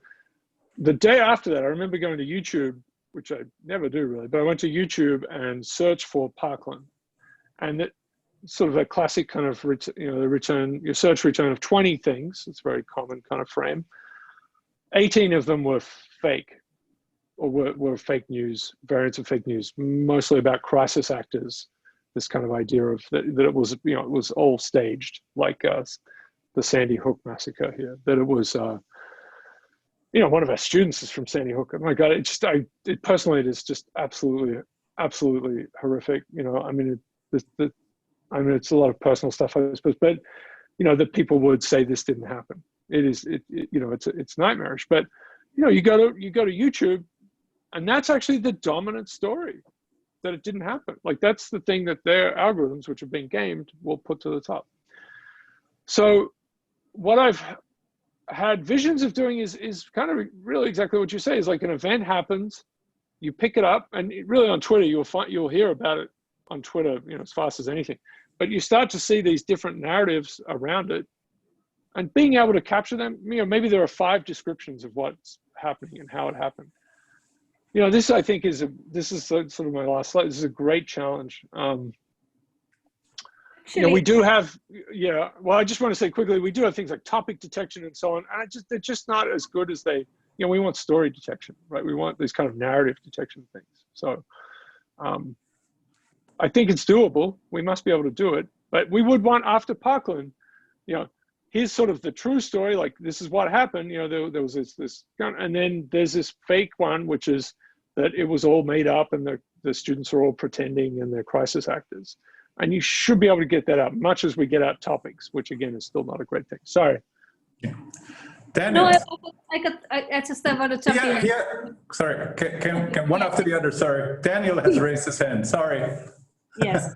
Speaker 2: the day after that, I remember going to YouTube, which I never do really, but I went to YouTube and searched for Parkland, and it sort of a classic kind of your search return of 20 things. It's a very common kind of frame. 18 of them were fake, or were fake news, variants of fake news, mostly about crisis actors. This kind of idea of that it was, it was all staged, like the Sandy Hook massacre here. That it was, one of our students is from Sandy Hook. Oh my God, it personally, it is just absolutely horrific. I mean, it's a lot of personal stuff, I suppose, but that people would say this didn't happen. It's nightmarish. But you go to YouTube, and that's actually the dominant story, that it didn't happen. Like, that's the thing that their algorithms, which are being gamed, will put to the top. So what I've had visions of doing is kind of really exactly what you say, is like an event happens, you pick it up, and really on Twitter, you'll hear about it on Twitter, as fast as anything. But you start to see these different narratives around it, and being able to capture them. Maybe there are 5 descriptions of what's happening and how it happened. This, I think, this is sort of my last slide. This is a great challenge. We do have, well, I just want to say quickly, we do have things like topic detection and so on, and they're just not as good as they, we want story detection, right? We want these kind of narrative detection things. So I think it's doable. We must be able to do it, but we would want, after Parkland, here's sort of the true story, like this is what happened, there was this gun, and then there's this fake one, which is that it was all made up and the students are all pretending and they're crisis actors. And you should be able to get that out, much as we get out topics, which again is still not a great thing. Sorry.
Speaker 1: Yeah. Daniel.
Speaker 3: No, I just want to jump in.
Speaker 1: Yeah. Sorry, can one after the other, sorry. Daniel has raised his hand, sorry.
Speaker 3: Yes.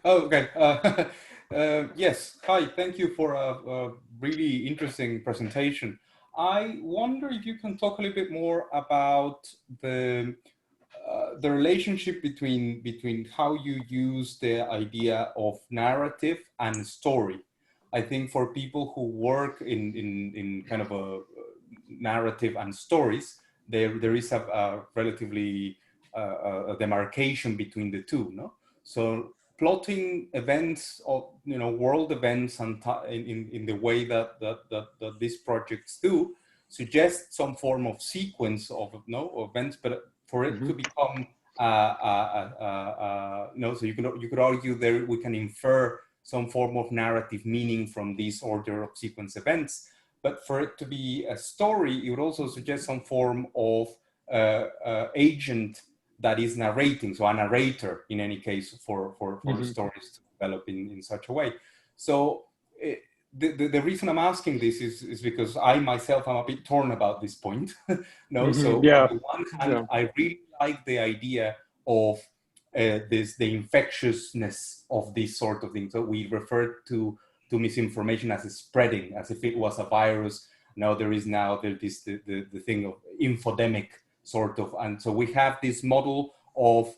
Speaker 5: Okay. Yes, hi, thank you for a really interesting presentation. I wonder if you can talk a little bit more about the relationship between how you use the idea of narrative and story. I think for people who work in kind of a narrative and stories, there is a relatively a demarcation between the two, no? So plotting events of world events and in the way that these projects do suggest some form of sequence of events, but for it to become so you could argue there we can infer some form of narrative meaning from this order of sequence events, but for it to be a story, it would also suggest some form of agent that is narrating, so a narrator in any case for the stories to develop in such a way. So the reason I'm asking this is because I myself am a bit torn about this point. So on the one hand, I really like the idea of the infectiousness of this sort of thing. So we refer to misinformation as a spreading, as if it was a virus. Now there's the thing of infodemic sort of, and so we have this model of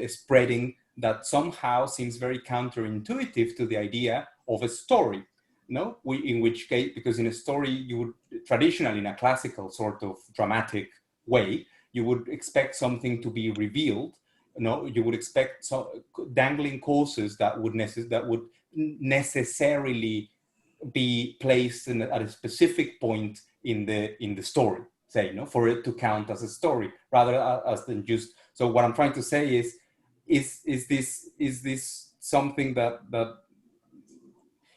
Speaker 5: spreading that somehow seems very counterintuitive to the idea of a story. In which case, because in a story you would traditionally, in a classical sort of dramatic way, you would expect something to be revealed. You know, you would expect some dangling causes that would necessarily be placed at a specific point in the story, say, you know, for it to count as a story rather than just. So what I'm trying to say is this something that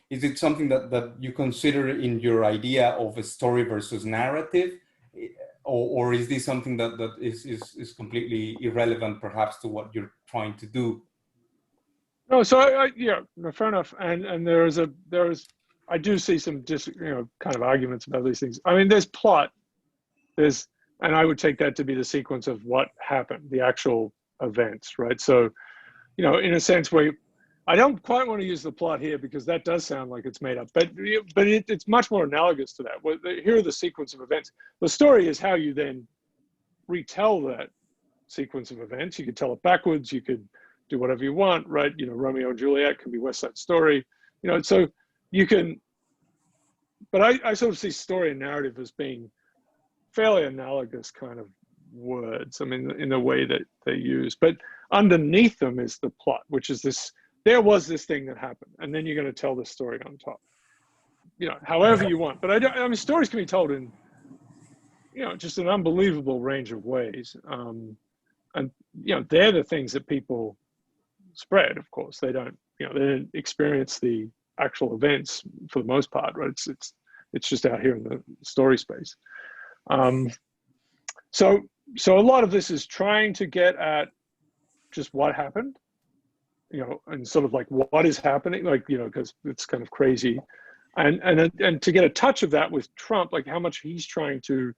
Speaker 5: is it something that you consider in your idea of a story versus narrative, or is this something that is completely irrelevant perhaps to what you're trying to do?
Speaker 2: No, so yeah, no, fair enough. And I do see some kind of arguments about these things. I mean, there's plot, and I would take that to be the sequence of what happened, the actual events, right? So, you know, in a sense where I don't quite want to use the plot here because that does sound like it's made up, but it's much more analogous to that. Here are the sequence of events. The story is how you then retell that sequence of events. You could tell it backwards. You could do whatever you want, right? You know, Romeo and Juliet can be West Side Story, you know, so you can, but I sort of see story and narrative as being fairly analogous kind of words. I mean, in the way that they use, but underneath them is the plot, which is this, there was this thing that happened, and then you're going to tell the story on top, you know, however you want. But I mean, stories can be told in, you know, just an unbelievable range of ways. And, you know, they're the things that people spread, of course. They don't, you know, they don't experience the actual events for the most part, right? It's just out here in the story space. So a lot of this is trying to get at just what happened, you know, and sort of like what is happening, like, you know, because it's kind of crazy, and to get a touch of that with Trump, like how much he's trying to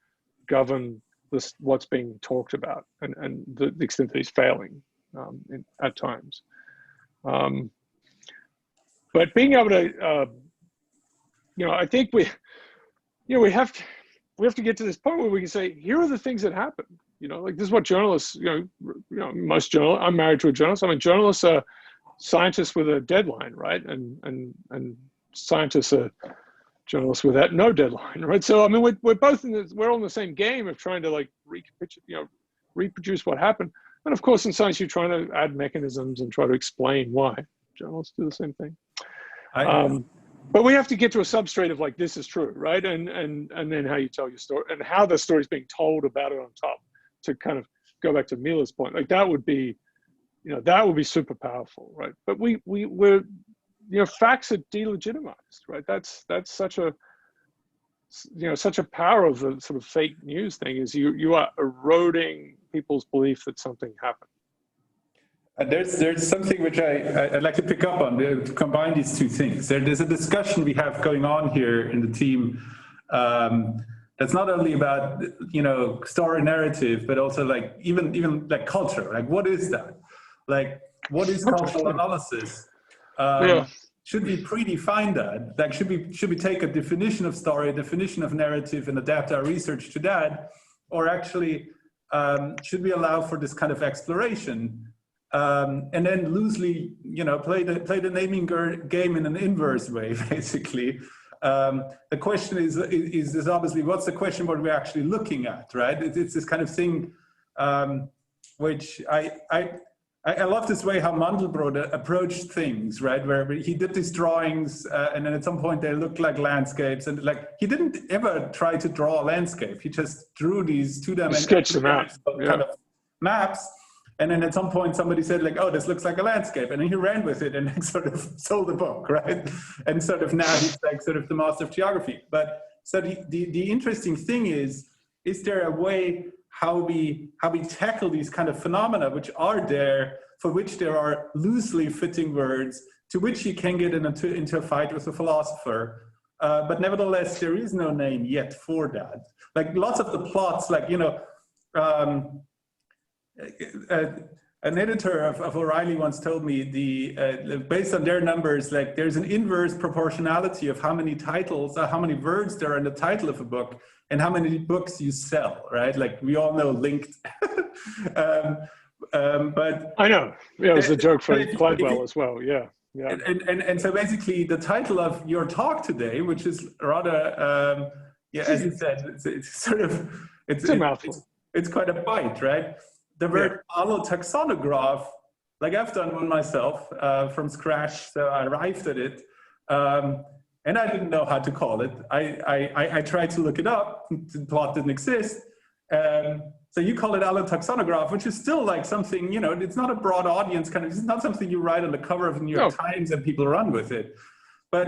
Speaker 2: govern this, what's being talked about, and the extent that he's failing at times. But being able to, you know, I think we have to get to this point where we can say, here are the things that happen. You know, like this is what journalists, you know, most journalists, I'm married to a journalist. I mean, journalists are scientists with a deadline, right? And scientists are journalists without no deadline, right? So I mean, we're both we're all in the same game of trying to like reproduce what happened. And of course, in science, you're trying to add mechanisms and try to explain why. Journalists do the same thing. But we have to get to a substrate of like, this is true, right? And then how you tell your story and how the story is being told about it on top, to kind of go back to Mila's point. Like that would be, you know, that would be super powerful, right? But we're, you know, facts are delegitimized, right? That's such a, you know, such a power of the sort of fake news thing is you are eroding people's belief that something happened.
Speaker 1: There's something which I'd like to pick up on, to combine these two things. There's a discussion we have going on here in the team that's not only about, you know, story narrative, but also like even like culture. Like, what is that? Like, what is cultural analysis?
Speaker 2: Yeah.
Speaker 1: Should we predefine that? Like, should we take a definition of story, a definition of narrative, and adapt our research to that, or actually should we allow for this kind of exploration? And then loosely, you know, play the naming game in an inverse way, basically. The question is obviously, what's the question what we're actually looking at, right? It's this kind of thing, which I love this way how Mandelbrot approached things, right? Where he did these drawings, and then at some point they looked like landscapes, and like he didn't ever try to draw a landscape. He just drew these two-dimensional
Speaker 2: sketch them out,
Speaker 1: kind of maps. And then at some point somebody said like, oh, this looks like a landscape. And then he ran with it and like sort of sold the book, right? And sort of now he's like sort of the master of geography. But so the interesting thing is there a way how we tackle these kind of phenomena which are there, for which there are loosely fitting words, to which you can get into a fight with a philosopher. But nevertheless, there is no name yet for that. Like lots of the plots, like, you know, an editor of O'Reilly once told me based on their numbers, like there's an inverse proportionality of how many titles, how many words there are in the title of a book and how many books you sell, right? Like we all know linked. But
Speaker 2: I know, yeah, it was a joke from Gladwell as well, yeah. Yeah.
Speaker 1: And so basically the title of your talk today, which is rather, yeah, as you said, it's sort of,
Speaker 2: it's a mouthful.
Speaker 1: it's quite a bite, right? The word allotaxonograph, like I've done one myself from scratch, so I arrived at it. And I didn't know how to call it. I tried to look it up, the plot didn't exist. So you call it allotaxonograph, which is still like something, you know, it's not a broad audience kind of, it's not something you write on the cover of the New York Times and people run with it. But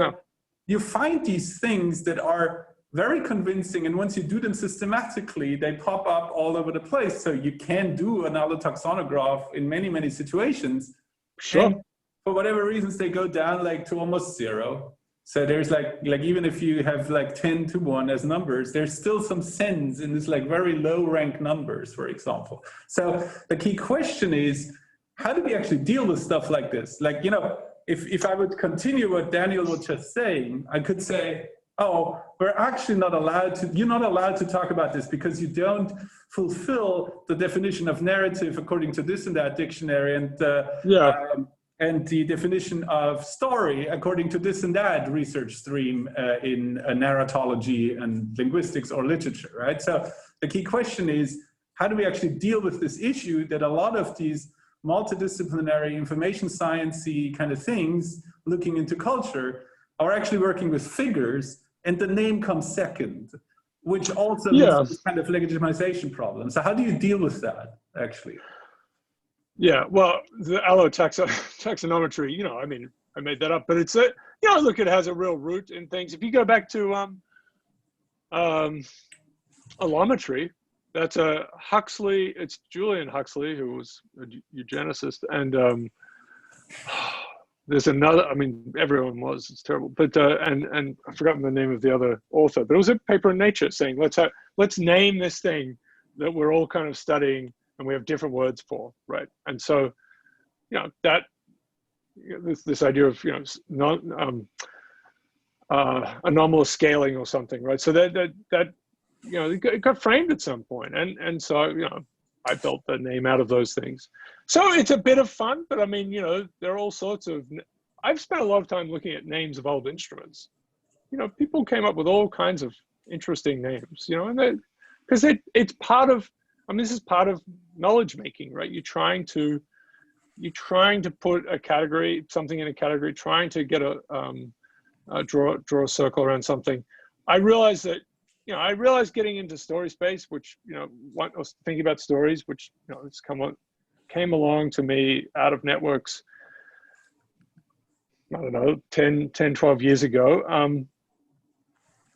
Speaker 1: you find these things that are very convincing, and once you do them systematically, they pop up all over the place. So you can do an allotaxonograph in many, many situations.
Speaker 2: Sure.
Speaker 1: And for whatever reasons, they go down like to almost zero. So there's like even if you have like 10 to 1 as numbers, there's still some sense in this like very low rank numbers, for example. So the key question is, how do we actually deal with stuff like this? Like, you know, if I would continue what Daniel was just saying, I could say, oh, we're actually not allowed to, you're not allowed to talk about this because you don't fulfill the definition of narrative according to this and that dictionary, and the definition of story according to this and that research stream in narratology and linguistics or literature, right? So the key question is, how do we actually deal with this issue that a lot of these multidisciplinary information sciencey kind of things looking into culture are actually working with figures, and the name comes second, which also leads to this kind of legitimization problem. So how do you deal with that, actually?
Speaker 2: Yeah, well, the allotaxonometry, you know, I mean, I made that up, but it's a, you know, look, it has a real root in things. If you go back to allometry, that's a Huxley, it's Julian Huxley, who was a eugenicist, and there's another, I mean, everyone was, it's terrible, but, and I've forgotten the name of the other author, but it was a paper in Nature saying, let's name this thing that we're all kind of studying and we have different words for, right? And so, you know, that, this idea of, you know, anomalous scaling or something, right? So that you know, it got framed at some point, and so, you know, I built the name out of those things. So it's a bit of fun, but I mean, you know, there are all sorts of, I've spent a lot of time looking at names of old instruments. You know, people came up with all kinds of interesting names, you know, and because it's part of, I mean, this is part of knowledge making, right? You're trying to put a category, something in a category, trying to get draw a circle around something. I realized that, you know, getting into story space, which, you know, I was thinking about stories, which, you know, it's came along to me out of networks, I don't know, 10, 12 years ago.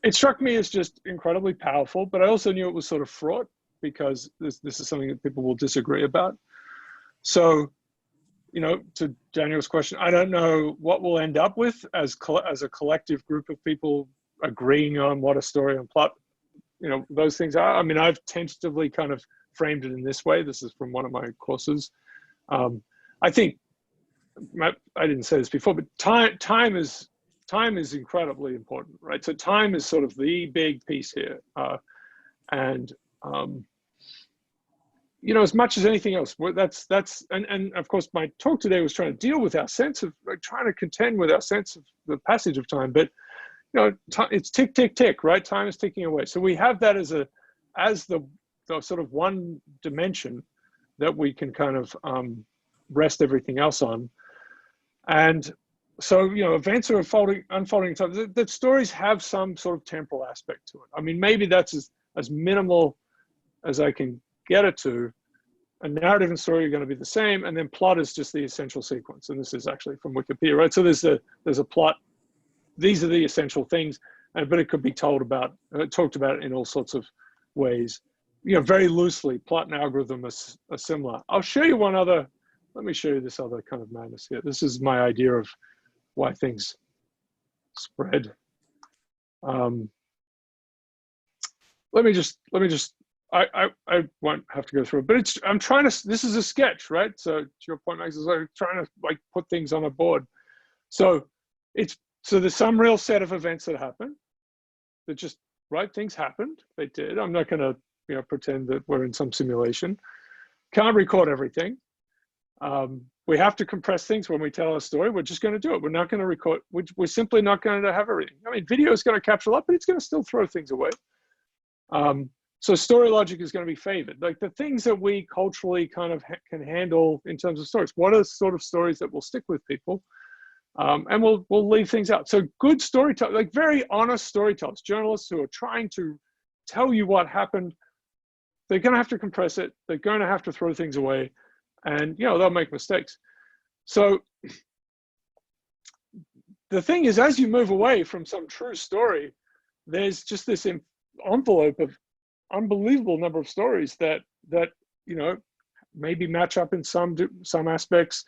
Speaker 2: It struck me as just incredibly powerful, but I also knew it was sort of fraught, because this is something that people will disagree about. So, you know, to Daniel's question, I don't know what we'll end up with as a collective group of people agreeing on what a story and plot, you know, those things are. I mean, I've tentatively kind of framed it in this way. This is from one of my courses. I think, I didn't say this before, but time is incredibly important, right? So time is sort of the big piece here. You know, as much as anything else, and of course my talk today was trying to deal with our sense of, like, trying to contend with our sense of the passage of time, but, you know, it's tick, tick, tick, right? Time is ticking away. So we have that as the sort of one dimension that we can kind of rest everything else on. And so, you know, events are unfolding time. That stories have some sort of temporal aspect to it. I mean, maybe that's as minimal as I can get it to. A narrative and story are going to be the same, and then plot is just the essential sequence. And this is actually from Wikipedia, right? So there's a plot. These are the essential things, but it could be talked about in all sorts of ways. You know, very loosely, plot and algorithm are similar. I'll show you one other. Let me show you this other kind of madness here. This is my idea of why things spread. Let me just. I won't have to go through it, but I'm trying to. This is a sketch, right? So to your point, Max, is like trying to, like, put things on a board. So there's some real set of events that happen. That just, right, things happened. They did. I'm not going to, you know, pretend that we're in some simulation. Can't record everything. We have to compress things when we tell a story. We're just going to do it. We're not going to record. We're simply not going to have everything. I mean, video is going to capture a lot, but it's going to still throw things away. So story logic is going to be favored. Like the things that we culturally kind of can handle in terms of stories. What are the sort of stories that will stick with people? And we'll leave things out. So good storytellers, like very honest storytellers, journalists who are trying to tell you what happened, they're going to have to compress it. They're going to have to throw things away, and they'll make mistakes. So the thing is, as you move away from some true story, there's just this envelope of unbelievable number of stories that maybe match up in some aspects.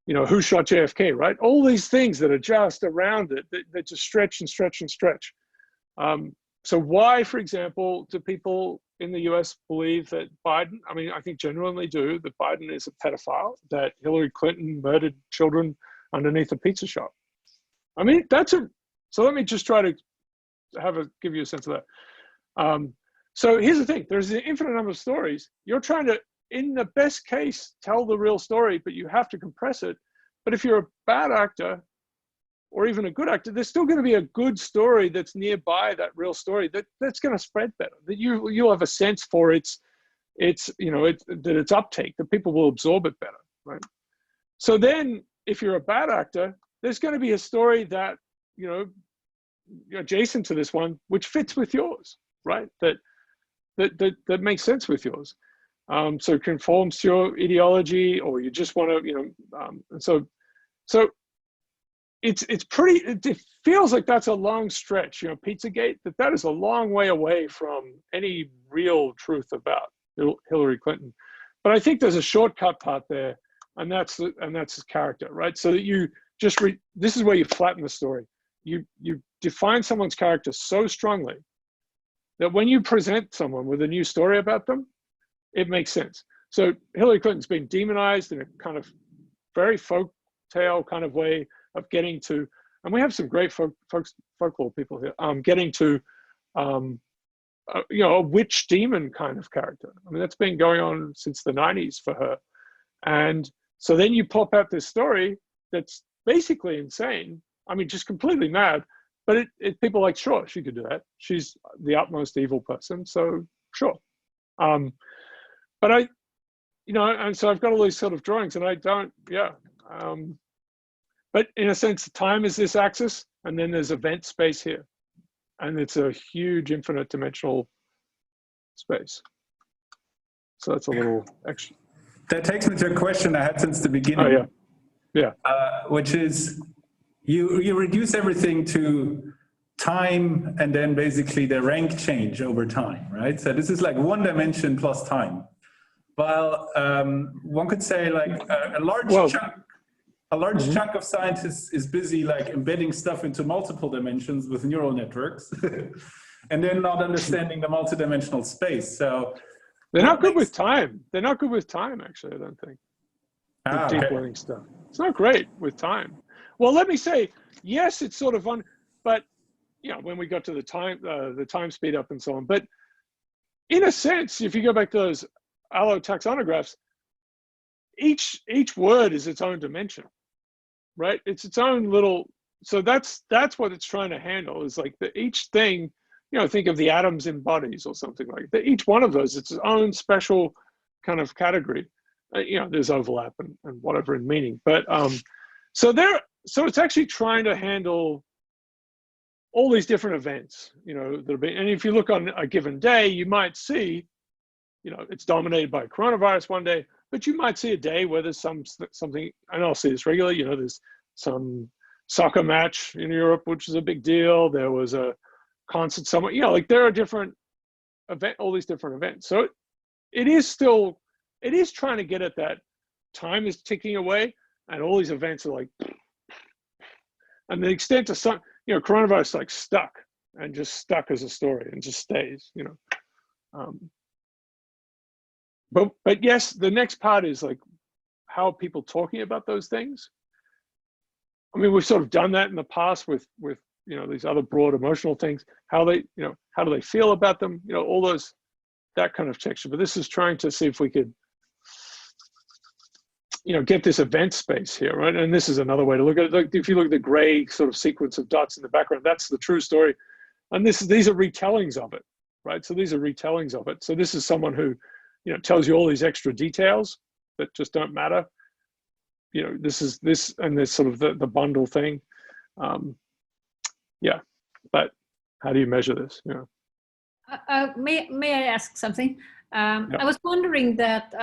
Speaker 2: Who shot JFK, right? All these things that are just around it that just stretch and stretch and stretch. So why, for example, do people in the US believe that Biden, I think genuinely do, that Biden is a pedophile, that Hillary Clinton murdered children underneath a pizza shop? So let me just try to give you a sense of that. So here's the thing, there's an infinite number of stories. You're trying to, in the best case, tell the real story, but you have to compress it. But if you're a bad actor, or even a good actor, there's still going to be a good story that's nearby that real story that's going to spread better. That you'll have a sense for its uptake, that people will absorb it better, right? So then, if you're a bad actor, there's going to be a story that adjacent to this one, which fits with yours, right? That makes sense with yours. So it conforms to your ideology, or you just want to, so it feels like that's a long stretch, Pizzagate, that is a long way away from any real truth about Hillary Clinton. But I think there's a shortcut part there, and that's his character, right? So that you just this is where you flatten the story. You define someone's character so strongly that when you present someone with a new story about them, it makes sense. So Hillary Clinton's been demonized in a kind of very folktale kind of way of getting to, and we have some great folklore people here, getting to, a witch demon kind of character. That's been going on since the 90s for her. And so then you pop out this story that's basically insane. Just completely mad, but people are like, sure, she could do that. She's the utmost evil person, so sure. But and so I've got all these sort of drawings, and I don't, but in a sense, time is this axis, and then there's event space here. And it's a huge infinite dimensional space. So that's a little extra.
Speaker 1: That takes me to a question I had since the beginning.
Speaker 2: Oh, yeah.
Speaker 1: Which is, you reduce everything to time and then basically the rank change over time, right? So this is like one dimension plus time. While one could say like a large chunk of scientists is busy like embedding stuff into multiple dimensions with neural networks and then not understanding the multidimensional space. So
Speaker 2: they're not good with time. They're not good with time, actually, I don't think. Deep learning stuff. It's not great with time. Well, let me say, yes, it's sort of fun, but when we got to the time speed up and so on, but in a sense, if you go back to those allotaxonographs, each word is its own dimension, right? It's its own little, so that's what it's trying to handle, is like each thing, think of the atoms in bodies or something like that. Each one of those, it's its own special kind of category. There's overlap and whatever in meaning, but so it's actually trying to handle all these different events, and if you look on a given day, you might see, it's dominated by coronavirus one day, but you might see a day where there's something, and I'll see this regularly, there's some soccer match in Europe, which is a big deal. There was a concert somewhere, there are all these different events. So it is trying to get at that time is ticking away, and all these events are like, and the extent to some, coronavirus is like stuck as a story and just stays, But yes, the next part is like, how are people talking about those things? We've sort of done that in the past with these other broad emotional things. How do they feel about them? All those, that kind of texture. But this is trying to see if we could, get this event space here, right? And this is another way to look at it. Like, if you look at the gray sort of sequence of dots in the background, that's the true story. And these are retellings of it. right? So these are retellings of it. So this is someone who, you know, tells you all these extra details that just don't matter. You know, this is this and this sort of the bundle thing. Yeah, but how do you measure this? Yeah.
Speaker 3: May I ask something?
Speaker 2: Yeah.
Speaker 3: I was wondering that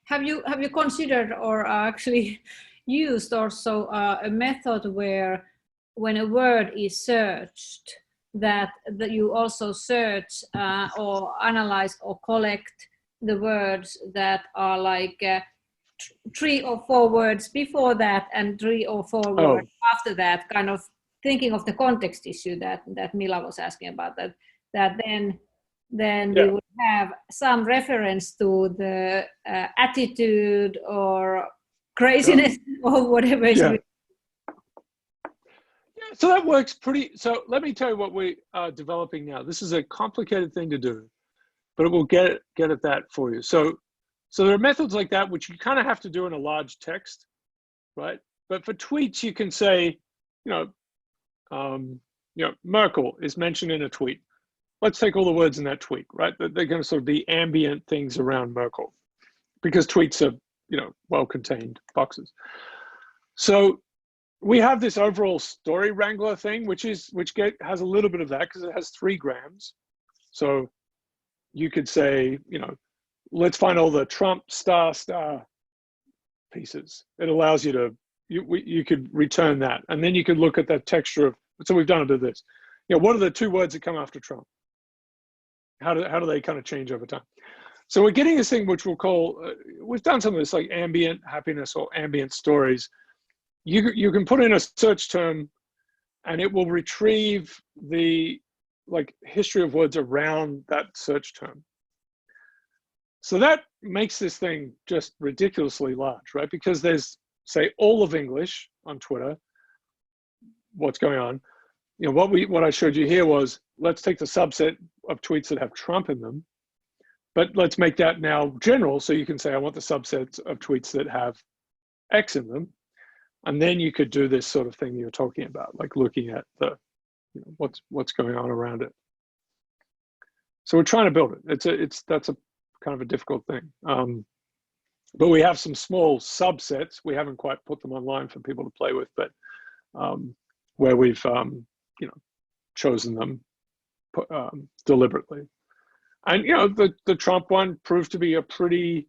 Speaker 3: have you considered or actually used also a method where when a word is searched, that you also search or analyze or collect the words that are like 3 or 4 words before that and 3 or 4 words after that, kind of thinking of the context issue that Mila was asking about, that then we would have some reference to the attitude or craziness or whatever is
Speaker 2: so that works pretty. So let me tell you what we are developing now. This is a complicated thing to do, but it will get at that for you. So there are methods like that which you kind of have to do in a large text, right? But for tweets, you can say, you know, Merkel is mentioned in a tweet. Let's take all the words in that tweet, right? They're going to sort of be ambient things around Merkel, because tweets are, you know, well-contained boxes. So we have this overall story wrangler thing, which has a little bit of that because it has 3 grams. So you could say, you know, let's find all the Trump star pieces. It allows you to, you could return that. And then you could look at that texture of, so we've done it to this. You know, what are the 2 words that come after Trump? How do they kind of change over time? So we're getting this thing which we'll call, we've done some of this like ambient happiness or ambient stories. You can put in a search term and it will retrieve the like history of words around that search term. So that makes this thing just ridiculously large, right? Because there's, say, all of English on Twitter. What's going on? You know, what I showed you here was, let's take the subset of tweets that have Trump in them, but let's make that now general. So you can say, I want the subsets of tweets that have X in them. And then you could do this sort of thing you're talking about, like looking at the, you know, what's going on around it. So we're trying to build it. That's a kind of a difficult thing. But we have some small subsets. We haven't quite put them online for people to play with, but where we've you know, chosen them deliberately. And you know, the Trump one proved to be a pretty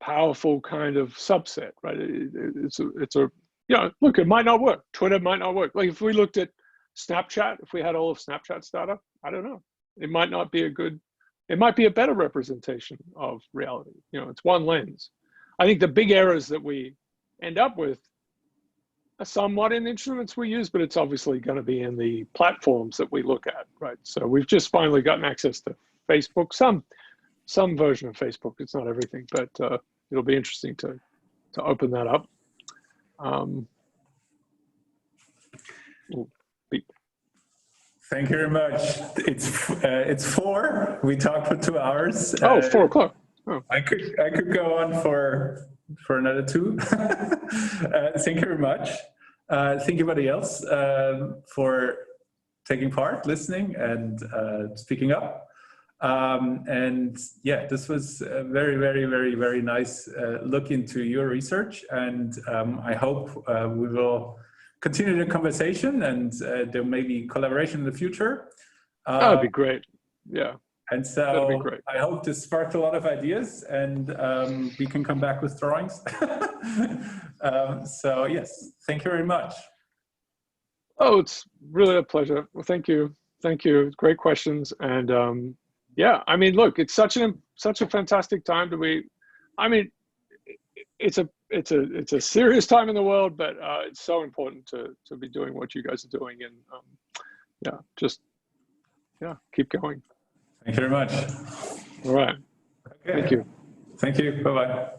Speaker 2: powerful kind of subset, right? It's a you know, look, it might not work. Twitter might not work. Like if we looked at Snapchat, if we had all of Snapchat's data, I don't know. It might not be a good, it might be a better representation of reality. You know, it's one lens. I think the big errors that we end up with are somewhat in the instruments we use, but it's obviously going to be in the platforms that we look at, right? So we've just finally gotten access to Facebook, some version of Facebook. It's not everything, but it'll be interesting to open that up.
Speaker 1: Thank you very much. It's 4. We talked for 2 hours.
Speaker 2: Oh, 4 o'clock. Oh.
Speaker 1: I could go on for another 2. Thank you very much. Thank everybody else for taking part, listening, and speaking up. And yeah, this was a very, very, very, very nice look into your research. And I hope we will continue the conversation, and there may be collaboration in the future.
Speaker 2: That would be great. Yeah.
Speaker 1: And so I hope this sparked a lot of ideas, and we can come back with drawings. So yes, thank you very much.
Speaker 2: Oh, it's really a pleasure. Well, thank you. Thank you. Great questions. And yeah, I mean, look, it's such a fantastic time to be, I mean, it's a serious time in the world, but it's so important to be doing what you guys are doing. And yeah, just, yeah, keep going.
Speaker 1: Thank you very much.
Speaker 2: All right.
Speaker 1: Okay.
Speaker 2: Thank you.
Speaker 1: Thank you. Bye-bye.